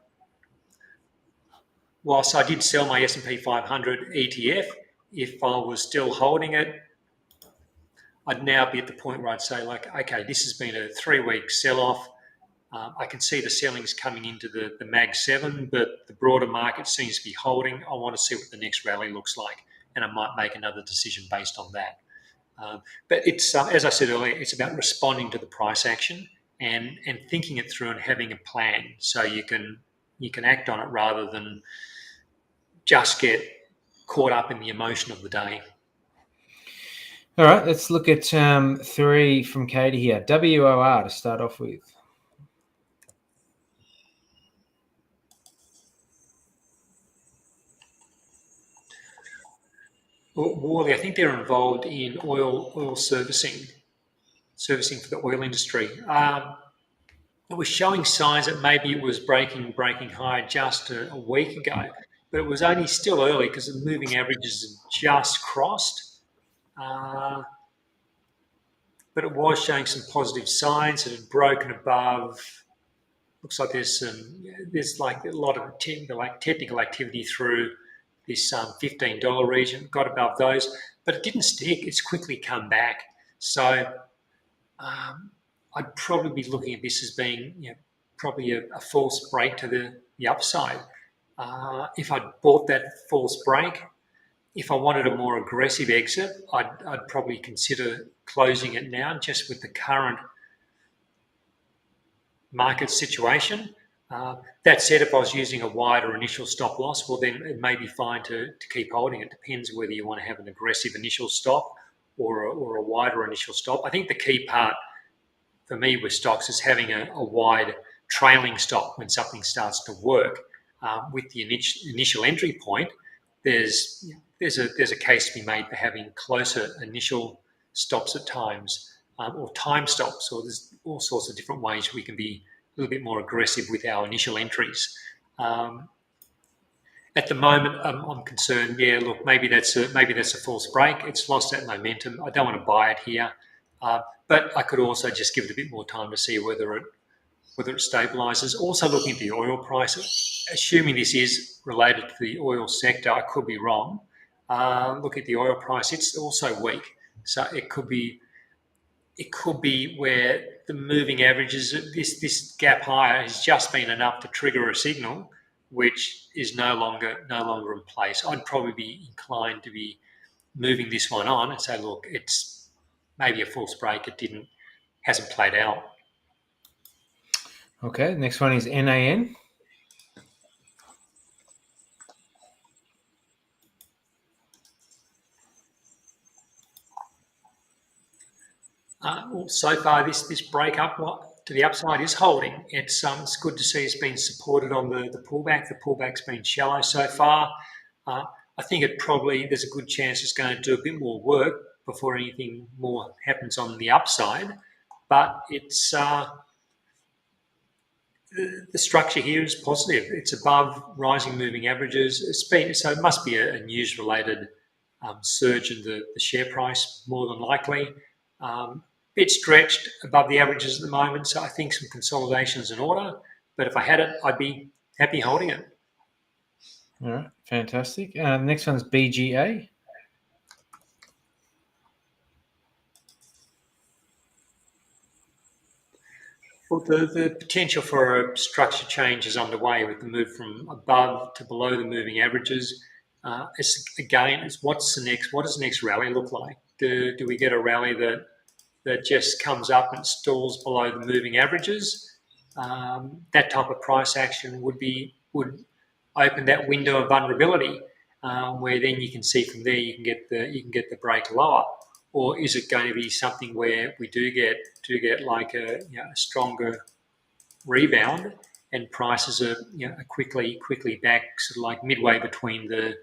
whilst I did sell my S&P 500 ETF, if I was still holding it, I'd now be at the point where I'd say, like, okay, this has been a 3-week sell-off. I can see the selling's coming into the Mag 7, but the broader market seems to be holding. I want to see what the next rally looks like, and I might make another decision based on that. But it's, as I said earlier, it's about responding to the price action and thinking it through and having a plan so you can act on it rather than just get caught up in the emotion of the day. All right, let's look at 3 from Katie here. WOR to start off with. Worley, I think they're involved in oil servicing for the oil industry. It was showing signs that maybe it was breaking high just a week ago, but it was only still early because the moving averages had just crossed. But it was showing some positive signs. It had broken above. Looks like there's like a lot of technical activity through this $15 region. Got above those, but it didn't stick. It's quickly come back. So I'd probably be looking at this as being probably a false break to the upside. If I'd bought that false break, if I wanted a more aggressive exit, I'd probably consider closing it now just with the current market situation. That said, if I was using a wider initial stop loss, well, then it may be fine to keep holding. It depends whether you want to have an aggressive initial stop or a wider initial stop. I think the key part for me with stocks is having a wide trailing stop when something starts to work. With the initial entry point, there's a case to be made for having closer initial stops at times, or time stops, or there's all sorts of different ways we can be a little bit more aggressive with our initial entries. At the moment, I'm concerned. Yeah, look, maybe that's a false break. It's lost that momentum. I don't want to buy it here, but I could also just give it a bit more time to see whether it stabilises. Also, looking at the oil price, assuming this is related to the oil sector, I could be wrong. Look at the oil price; it's also weak, so it could be where the moving averages, this gap higher has just been enough to trigger a signal, which is no longer in place. I'd probably be inclined to be moving this one on and say, look, it's maybe a false break. It hasn't played out. Okay, next one is NAN. Well, so far, this break up to the upside is holding. It's good to see it's been supported on the pullback. The pullback's been shallow so far. I think there's a good chance it's going to do a bit more work before anything more happens on the upside. But it's the structure here is positive. It's above rising moving averages. So it must be a news-related surge in the share price, more than likely. Bit stretched above the averages at the moment, so I think some consolidation is in order. But if I had it, I'd be happy holding it. All right, fantastic. Next one's BGA. Well, the potential for a structure change is underway with the move from above to below the moving averages. It's what's the next? What does the next rally look like? Do we get a rally that just comes up and stalls below the moving averages? That type of price action would open that window of vulnerability, where then you can see from there you can get the break lower. Or is it going to be something where we do get like a stronger rebound and prices are quickly back, sort of like midway between the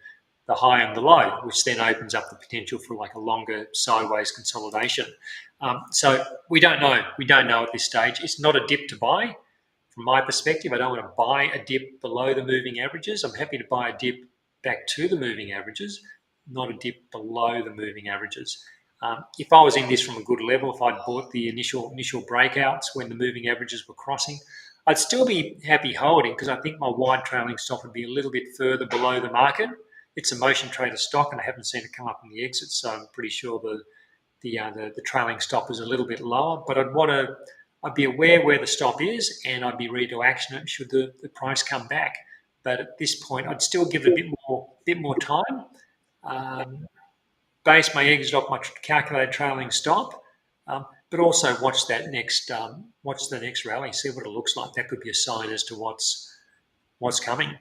high and the low, which then opens up the potential for like a longer sideways consolidation. So we don't know. We don't know at this stage. It's not a dip to buy. From my perspective, I don't want to buy a dip below the moving averages. I'm happy to buy a dip back to the moving averages, not a dip below the moving averages. If I was in this from a good level, if I'd bought the initial breakouts when the moving averages were crossing, I'd still be happy holding because I think my wide trailing stop would be a little bit further below the market. It's a motion trader stock, and I haven't seen it come up in the exit, so I'm pretty sure the trailing stop is a little bit lower. But I'd be aware where the stop is, and I'd be ready to action it should the price come back. But at this point, I'd still give it a bit more time. Base my exit off my calculated trailing stop, but also watch the next rally, see what it looks like. That could be a sign as to what's coming.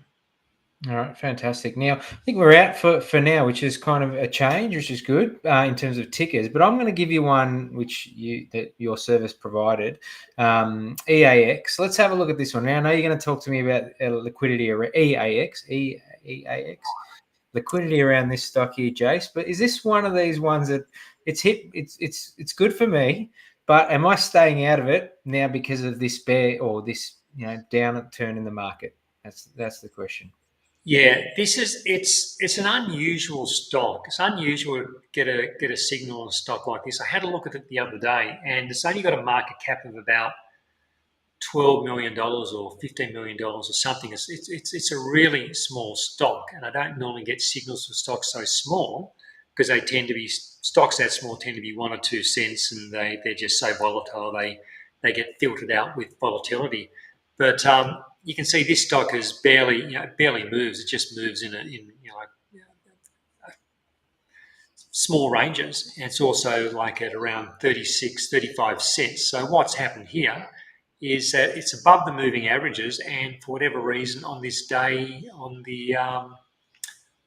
All right, fantastic. Now, I think we're out for now, which is kind of a change, which is good in terms of tickers. But I'm going to give you one which your service provided, EAX. Let's have a look at this one. Now, I know you're going to talk to me about liquidity around EAX, liquidity around this stock here, Jace. But is this one of these ones that it's good for me, but am I staying out of it now because of this bear or this downturn in the market? That's the question. Yeah, it's an unusual stock. It's unusual to get a signal on a stock like this. I had a look at it the other day, and it's only got a market cap of about $12 million or $15 million or something. It's a really small stock, and I don't normally get signals for stocks so small because they tend to be stocks that small tend to be 1 or 2 cents, and they're just so volatile they get filtered out with volatility. But you can see this stock is barely moves. It just moves in small ranges, and it's also like at around 36, 35 cents. So what's happened here is that it's above the moving averages, and for whatever reason on this day, on the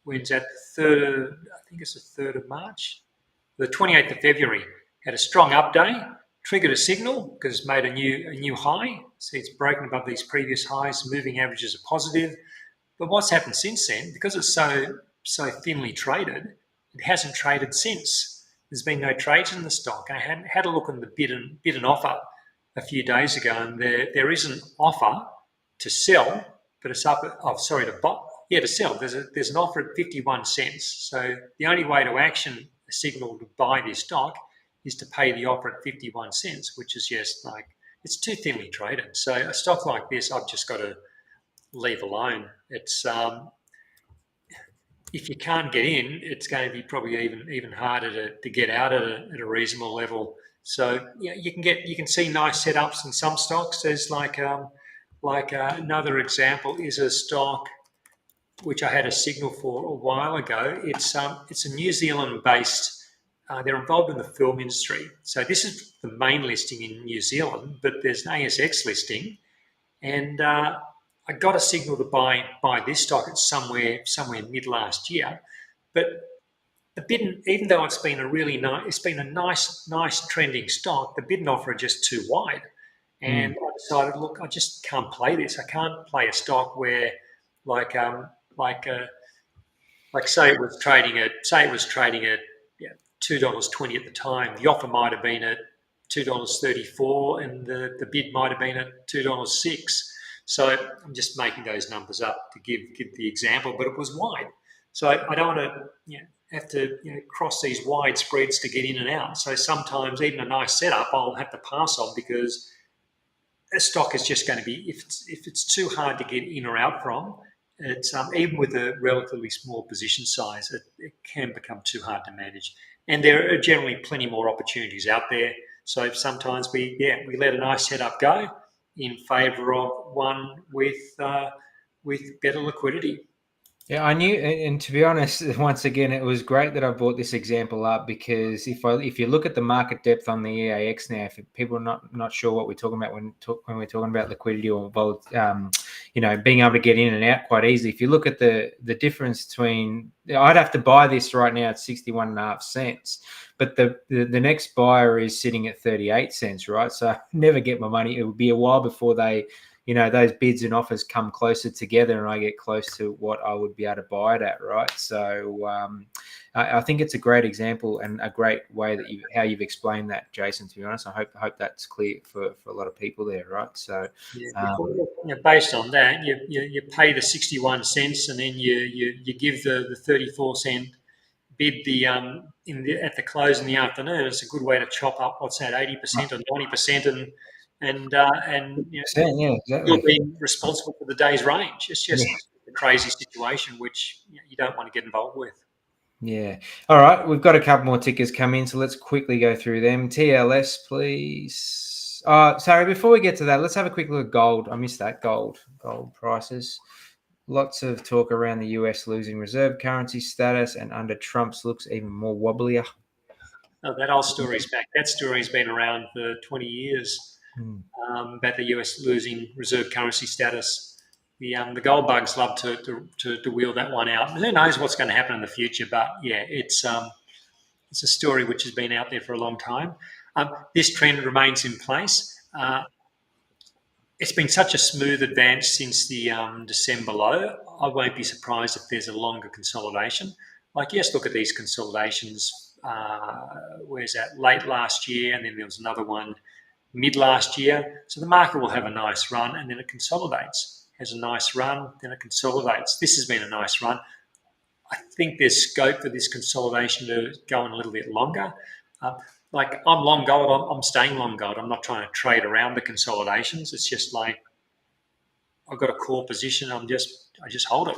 when's that, the 3rd, I think it's the 3rd of March, the 28th of February, had a strong up day, triggered a signal because it's made a new high. See, it's broken above these previous highs. Moving averages are positive. But what's happened since then, because it's so thinly traded, it hasn't traded since. There's been no trades in the stock. I had a look on the bid and offer a few days ago, and there is an offer to sell, but it's up. To buy. Yeah, to sell. There's an offer at 51 cents. So the only way to action a signal to buy this stock is to pay the offer at 51 cents, which is just like, it's too thinly traded. So a stock like this, I've just got to leave alone. It's if you can't get in, it's going to be probably even harder to get out at a reasonable level. So yeah, you can see nice setups in some stocks. There's another example is a stock which I had a signal for a while ago. It's a New Zealand based. They're involved in the film industry. So this is the main listing in New Zealand, but there's an ASX listing, and I got a signal to buy this stock at somewhere mid last year, but the bid, even though it's been a nice trending stock, the bid and offer are just too wide, and I decided, look, I just can't play this. I can't play a stock where like say it was trading at $2.20 at the time. The offer might have been at $2.34, and the bid might have been at $2.06. So I'm just making those numbers up to give the example, but it was wide. So I don't want to have to cross these wide spreads to get in and out. So sometimes even a nice setup I'll have to pass on because a stock is just going to be, if it's too hard to get in or out from, it's even with a relatively small position size, it can become too hard to manage. And there are generally plenty more opportunities out there. So sometimes we let a nice setup go in favour of one with better liquidity. Yeah, I knew, and to be honest, once again, it was great that I brought this example up because if you look at the market depth on the EAX now, if people are not sure what we're talking about when we're talking about liquidity or being able to get in and out quite easily. If you look at the difference between, I'd have to buy this right now at 61.5 cents, but the next buyer is sitting at 38 cents, right? So I never get my money. It would be a while before those bids and offers come closer together and I get close to what I would be able to buy it at, right? So I think it's a great example and a great way that how you've explained that, Jason, to be honest. I hope that's clear for a lot of people there, right? So based on that, you pay the 61 cents and then you give the 34-cent bid at the close in the afternoon. It's a good way to chop up, what's that, 80% or 90%, and yeah, you're exactly. being responsible for the day's range. It's Yeah. just a crazy situation which you don't want to get involved with. Yeah. All right. We've got a couple more tickers come in, so let's quickly go through them. TLS, please. Sorry, before we get to that, let's have a quick look at gold. I missed that. Gold prices. Lots of talk around the US losing reserve currency status, and under Trump's looks even more wobblier. Oh, that old story's back. That story's been around for 20 years about the US losing reserve currency status. The gold bugs love to wheel that one out. And who knows what's going to happen in the future? But yeah, it's a story which has been out there for a long time. This trend remains in place. It's been such a smooth advance since the December low. I won't be surprised if there's a longer consolidation. Like, yes, look at these consolidations. Where's that? Late last year, and then there was another one mid last year. So the market will have a nice run, and then it consolidates. Has a nice run, then it consolidates. This has been a nice run. I think there's scope for this consolidation to go on a little bit longer. Like, I'm long gold, I'm staying long gold. I'm not trying to trade around the consolidations. It's just like I've got a core position. I just hold it,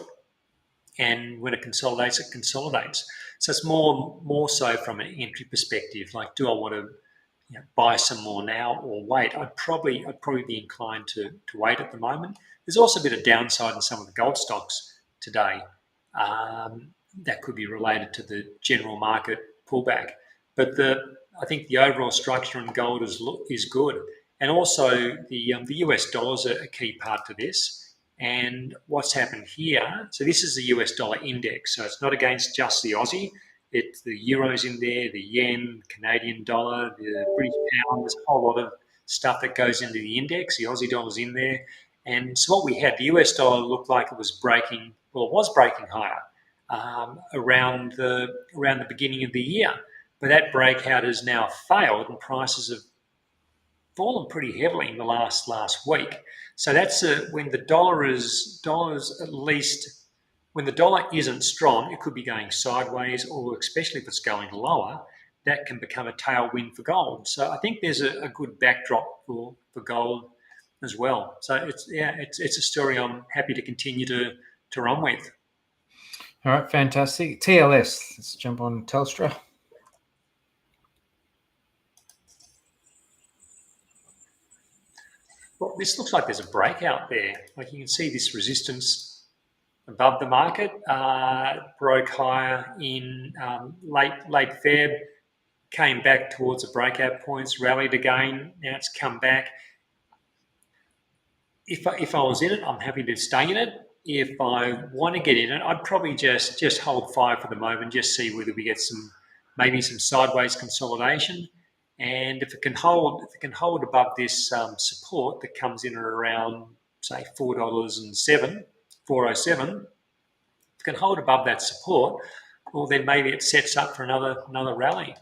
and when it consolidates, it consolidates. So it's more so from an entry perspective. Like, do I want to buy some more now or wait? I'd probably be inclined to wait at the moment. There's also a bit of downside in some of the gold stocks today. That could be related to the general market pullback. But I think the overall structure in gold is good, and also the US dollar is a key part to this. And what's happened here? So this is the US dollar index. So it's not against just the Aussie. It's the euros in there, the yen, Canadian dollar, the British pound. There's a whole lot of stuff that goes into the index. The Aussie dollar's in there. And so what we had, the US dollar looked like it was breaking. Well, it was breaking higher around the beginning of the year, but that breakout has now failed, and prices have fallen pretty heavily in the last week. So that's when the dollars at least. When the dollar isn't strong, it could be going sideways, or especially if it's going lower, that can become a tailwind for gold. So I think there's a good backdrop for gold as well. So it's a story I'm happy to continue to run with. All right, fantastic. TLS, let's jump on Telstra. Well, this looks like there's a breakout there. Like, you can see this resistance above the market, broke higher in late Feb, came back towards the breakout points, rallied again. Now it's come back. If I was in it, I'm happy to stay in it. If I want to get in it, I'd probably just hold fire for the moment, just see whether we get maybe some sideways consolidation. And if it can hold above this support that comes in at around, say, $4.07, 407, if it can hold above that support, well, then maybe it sets up for another rally.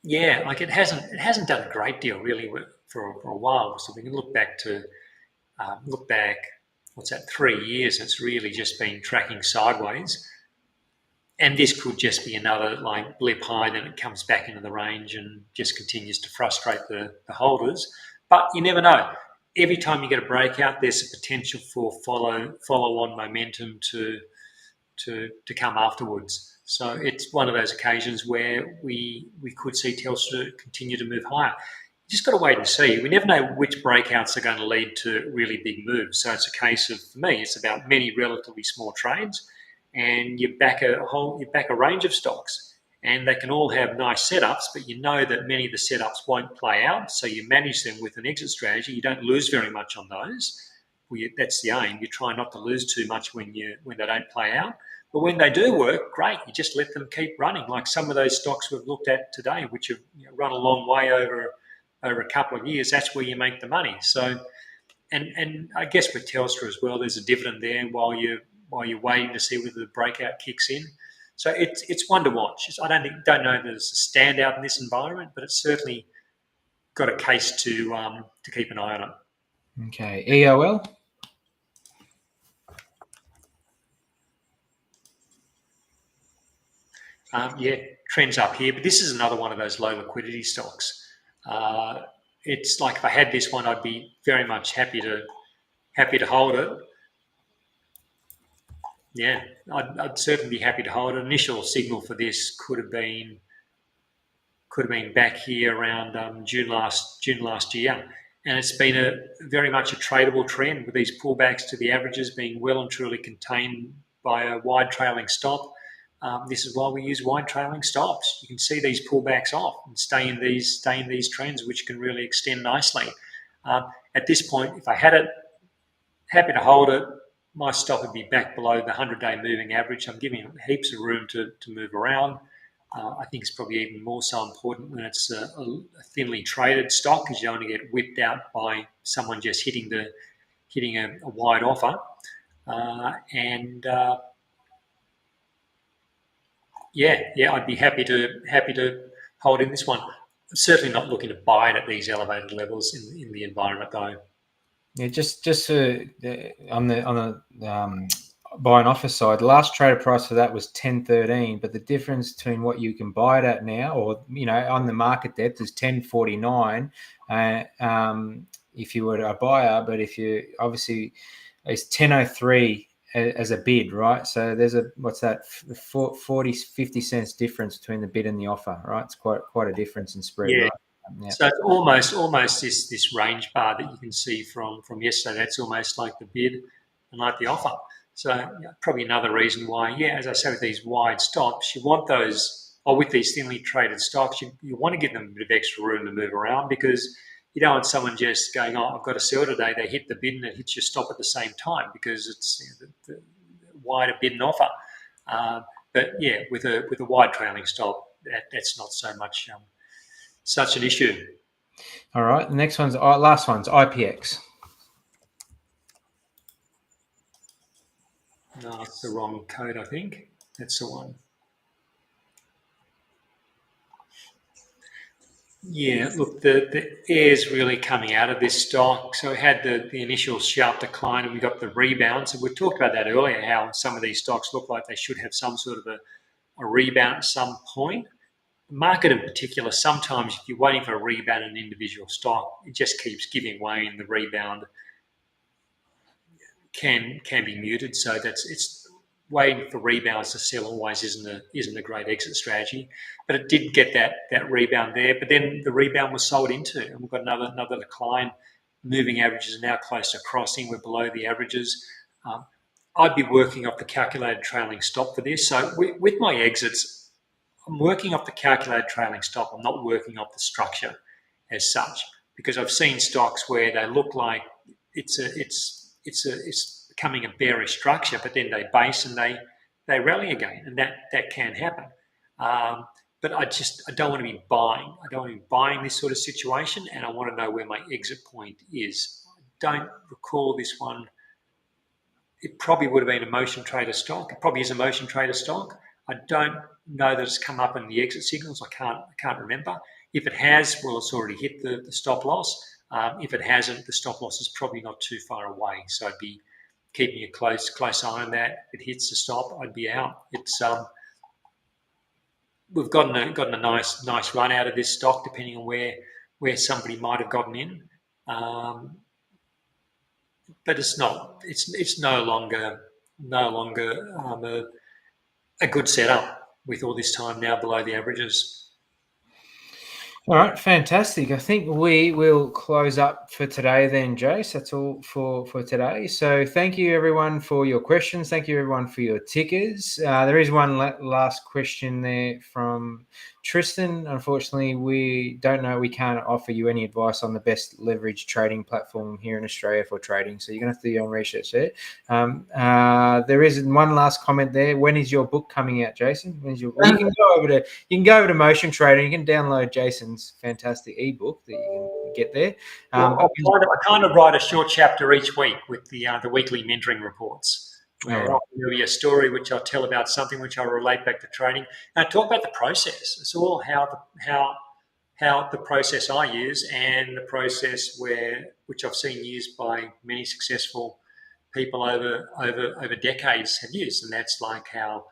Yeah, like it hasn't done a great deal really for a while. So we can look back, what's that, 3 years? It's really just been tracking sideways. And this could just be another like blip high, then it comes back into the range and just continues to frustrate the holders. But you never know. Every time you get a breakout, there's a potential for follow-on momentum to come afterwards. So it's one of those occasions where we could see Telstra continue to move higher. You just got to wait and see. We never know which breakouts are going to lead to really big moves. So it's a case of, for me, it's about many relatively small trades, and you back a range of stocks, and they can all have nice setups, but you know that many of the setups won't play out. So you manage them with an exit strategy. You don't lose very much on those. That's the aim. You try not to lose too much when they don't play out. But when they do work, great. You just let them keep running. Like some of those stocks we've looked at today, which have run a long way over a couple of years. That's where you make the money. So, and I guess with Telstra as well, there's a dividend there while you're waiting to see whether the breakout kicks in. So it's one to watch. I don't know that there's a standout in this environment, but it's certainly got a case to keep an eye on it. Okay, EOL. Trends up here, but this is another one of those low liquidity stocks. It's like if I had this one, I'd be very much happy to hold it. Yeah, I'd certainly be happy to hold it. Initial signal for this could have been back here around June last year, and it's been very much a tradable trend with these pullbacks to the averages being well and truly contained by a wide trailing stop. This is why we use wide trailing stops. You can see these pullbacks off and stay in these trends, which can really extend nicely. At this point, if I had it, happy to hold it. My stop would be back below the 100-day moving average. I'm giving it heaps of room to move around. I think it's probably even more so important when it's a thinly traded stock, because you only get whipped out by someone just hitting a wide offer. I'd be happy to hold in this one. I'm certainly not looking to buy it at these elevated levels in the environment, though. Yeah, just on the buy and offer side, the last traded price for that was 10.13, but the difference between what you can buy it at now, or on the market depth, is 10.49. If you were a buyer, but if you obviously it's 10.03 as a bid, right? So there's 50 cents difference between the bid and the offer, right? It's quite a difference in spread, yeah. Right? Yeah. So it's almost this range bar that you can see from yesterday. That's almost like the bid and like the offer. So probably another reason why, as I say, with these wide stops, you want those, or with these thinly traded stocks, you want to give them a bit of extra room to move around, because you don't want someone just going, I've got to sell today. They hit the bid and it hits your stop at the same time, because it's the wider bid and offer. With a wide trailing stop, that's not so much such an issue. All right. The last one's IPX. No, it's the wrong code, I think. That's the one. Yeah, look, the air's really coming out of this stock. So it had the initial sharp decline, and we got the rebound. So we talked about that earlier, how some of these stocks look like they should have some sort of a rebound at some point. The market in particular, sometimes if you're waiting for a rebound in an individual stock, it just keeps giving way, and the rebound can be muted. So it's waiting for rebounds to sell always isn't a great exit strategy. But it did get that rebound there. But then the rebound was sold into, and we've got another decline. Moving averages are now close to crossing. We're below the averages. I'd be working off the calculated trailing stop for this. So with my exits, I'm working off the calculated trailing stop. I'm not working off the structure as such, because I've seen stocks where they look like it's becoming a bearish structure, but then they base and they rally again, and that can happen. But I don't want to be buying. I don't want to be buying this sort of situation, and I want to know where my exit point is. I don't recall this one. It probably would have been a motion trader stock. It probably is a motion trader stock. I don't know that it's come up in the exit signals. I can't remember. If it has, well, it's already hit the stop loss. If it hasn't, the stop loss is probably not too far away. So I'd be keeping a close eye on that. If it hits the stop, I'd be out. It's we've gotten a nice run out of this stock, depending on where somebody might have gotten in. But it's no longer a good setup with all this time now below the averages. All right, fantastic. I think we will close up for today then, Jace. That's all for today. So thank you everyone for your questions. Thank you everyone for your tickers. There is one last question there from Tristan. Unfortunately, we can't offer you any advice on the best leverage trading platform here in Australia for trading. So you're going to have to do your own research there. There is one last comment there. When is your book coming out, Jason? You can go over to Motion Trading. You can download Jason's fantastic ebook that you can get there. I kind of write a short chapter each week with the weekly mentoring reports, where I'll give you a story which I'll tell about something which I'll relate back to trading. And I talk about the process. It's all how the process I use and the process which I've seen used by many successful people over decades have used, and that's like how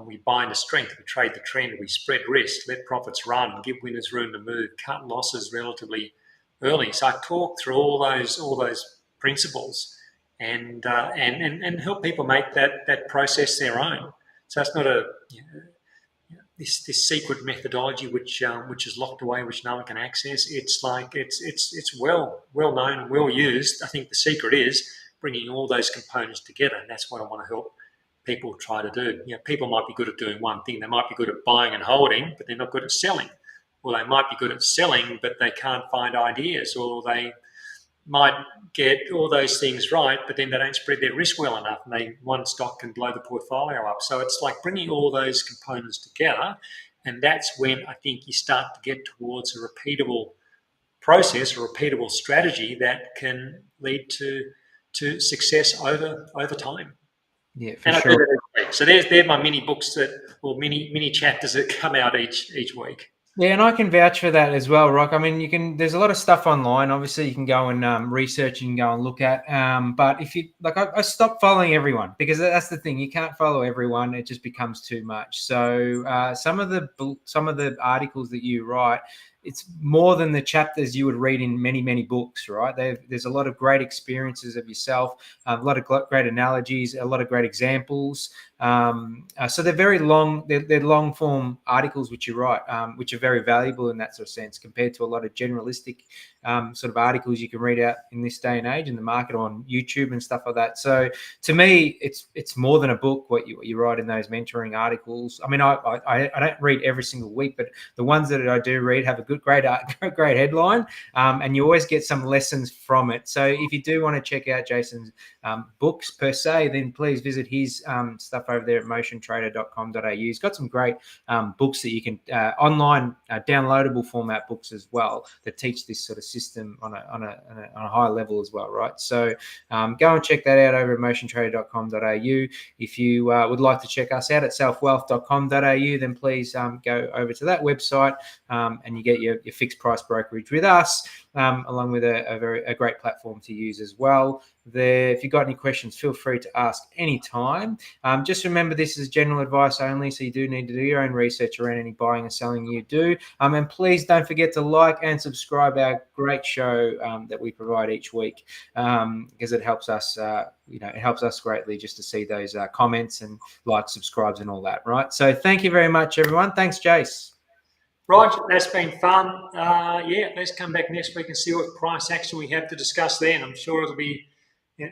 we buy into strength, we trade the trend, we spread risk, let profits run, give winners room to move, cut losses relatively early. So I talk through all those principles and help people make that process their own. So it's not this secret methodology which is locked away, which no one can access. It's well known, well used. I think the secret is bringing all those components together, and that's what I want to help people try to do. People might be good at doing one thing. They might be good at buying and holding, but they're not good at selling. Or they might be good at selling, but they can't find ideas. Or they might get all those things right, but then they don't spread their risk well enough, and one stock can blow the portfolio up. So it's like bringing all those components together, and that's when I think you start to get towards a repeatable process, a repeatable strategy that can lead to success over time. Yeah, for sure. So there's my mini books mini chapters that come out each week. Yeah, and I can vouch for that as well, Rock. I mean, there's a lot of stuff online. Obviously, you can go and research, you can go and look at. But if you I stopped following everyone because that's the thing. You can't follow everyone; it just becomes too much. So some of the articles that you write, it's more than the chapters you would read in many books, right? There's a lot of great experiences of yourself, a lot of great analogies, a lot of great examples. So they're very long. They're long form articles which you write, which are very valuable in that sort of sense compared to a lot of generalistic sort of articles you can read out in this day and age in the market on YouTube and stuff like that. So to me, it's more than a book what you write in those mentoring articles. I mean, I don't read every single week, but the ones that I do read have a great headline, and you always get some lessons from it. So if you do want to check out Jason's books per se, then please visit his stuff over there at motiontrader.com.au. He's got some great books that you can online downloadable format books as well that teach this sort of system on a high level as well, right? So go and check that out over at motiontrader.com.au. If you would like to check us out at selfwealth.com.au, then please go over to that website and you get your fixed price brokerage with us, along with a great platform to use as well. If you've got any questions, feel free to ask anytime. Just remember, this is general advice only, so you do need to do your own research around any buying and selling you do. And please don't forget to like and subscribe our great show that we provide each week, because it helps us. It helps us greatly just to see those comments and likes, subscribes, and all that. Right. So thank you very much, everyone. Thanks, Jace. Roger, that's been fun. Let's come back next week and see what price action we have to discuss then. I'm sure it'll be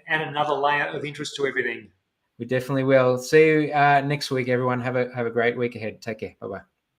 add another layer of interest to everything. We definitely will. See you next week, everyone. Have a great week ahead. Take care. Bye-bye.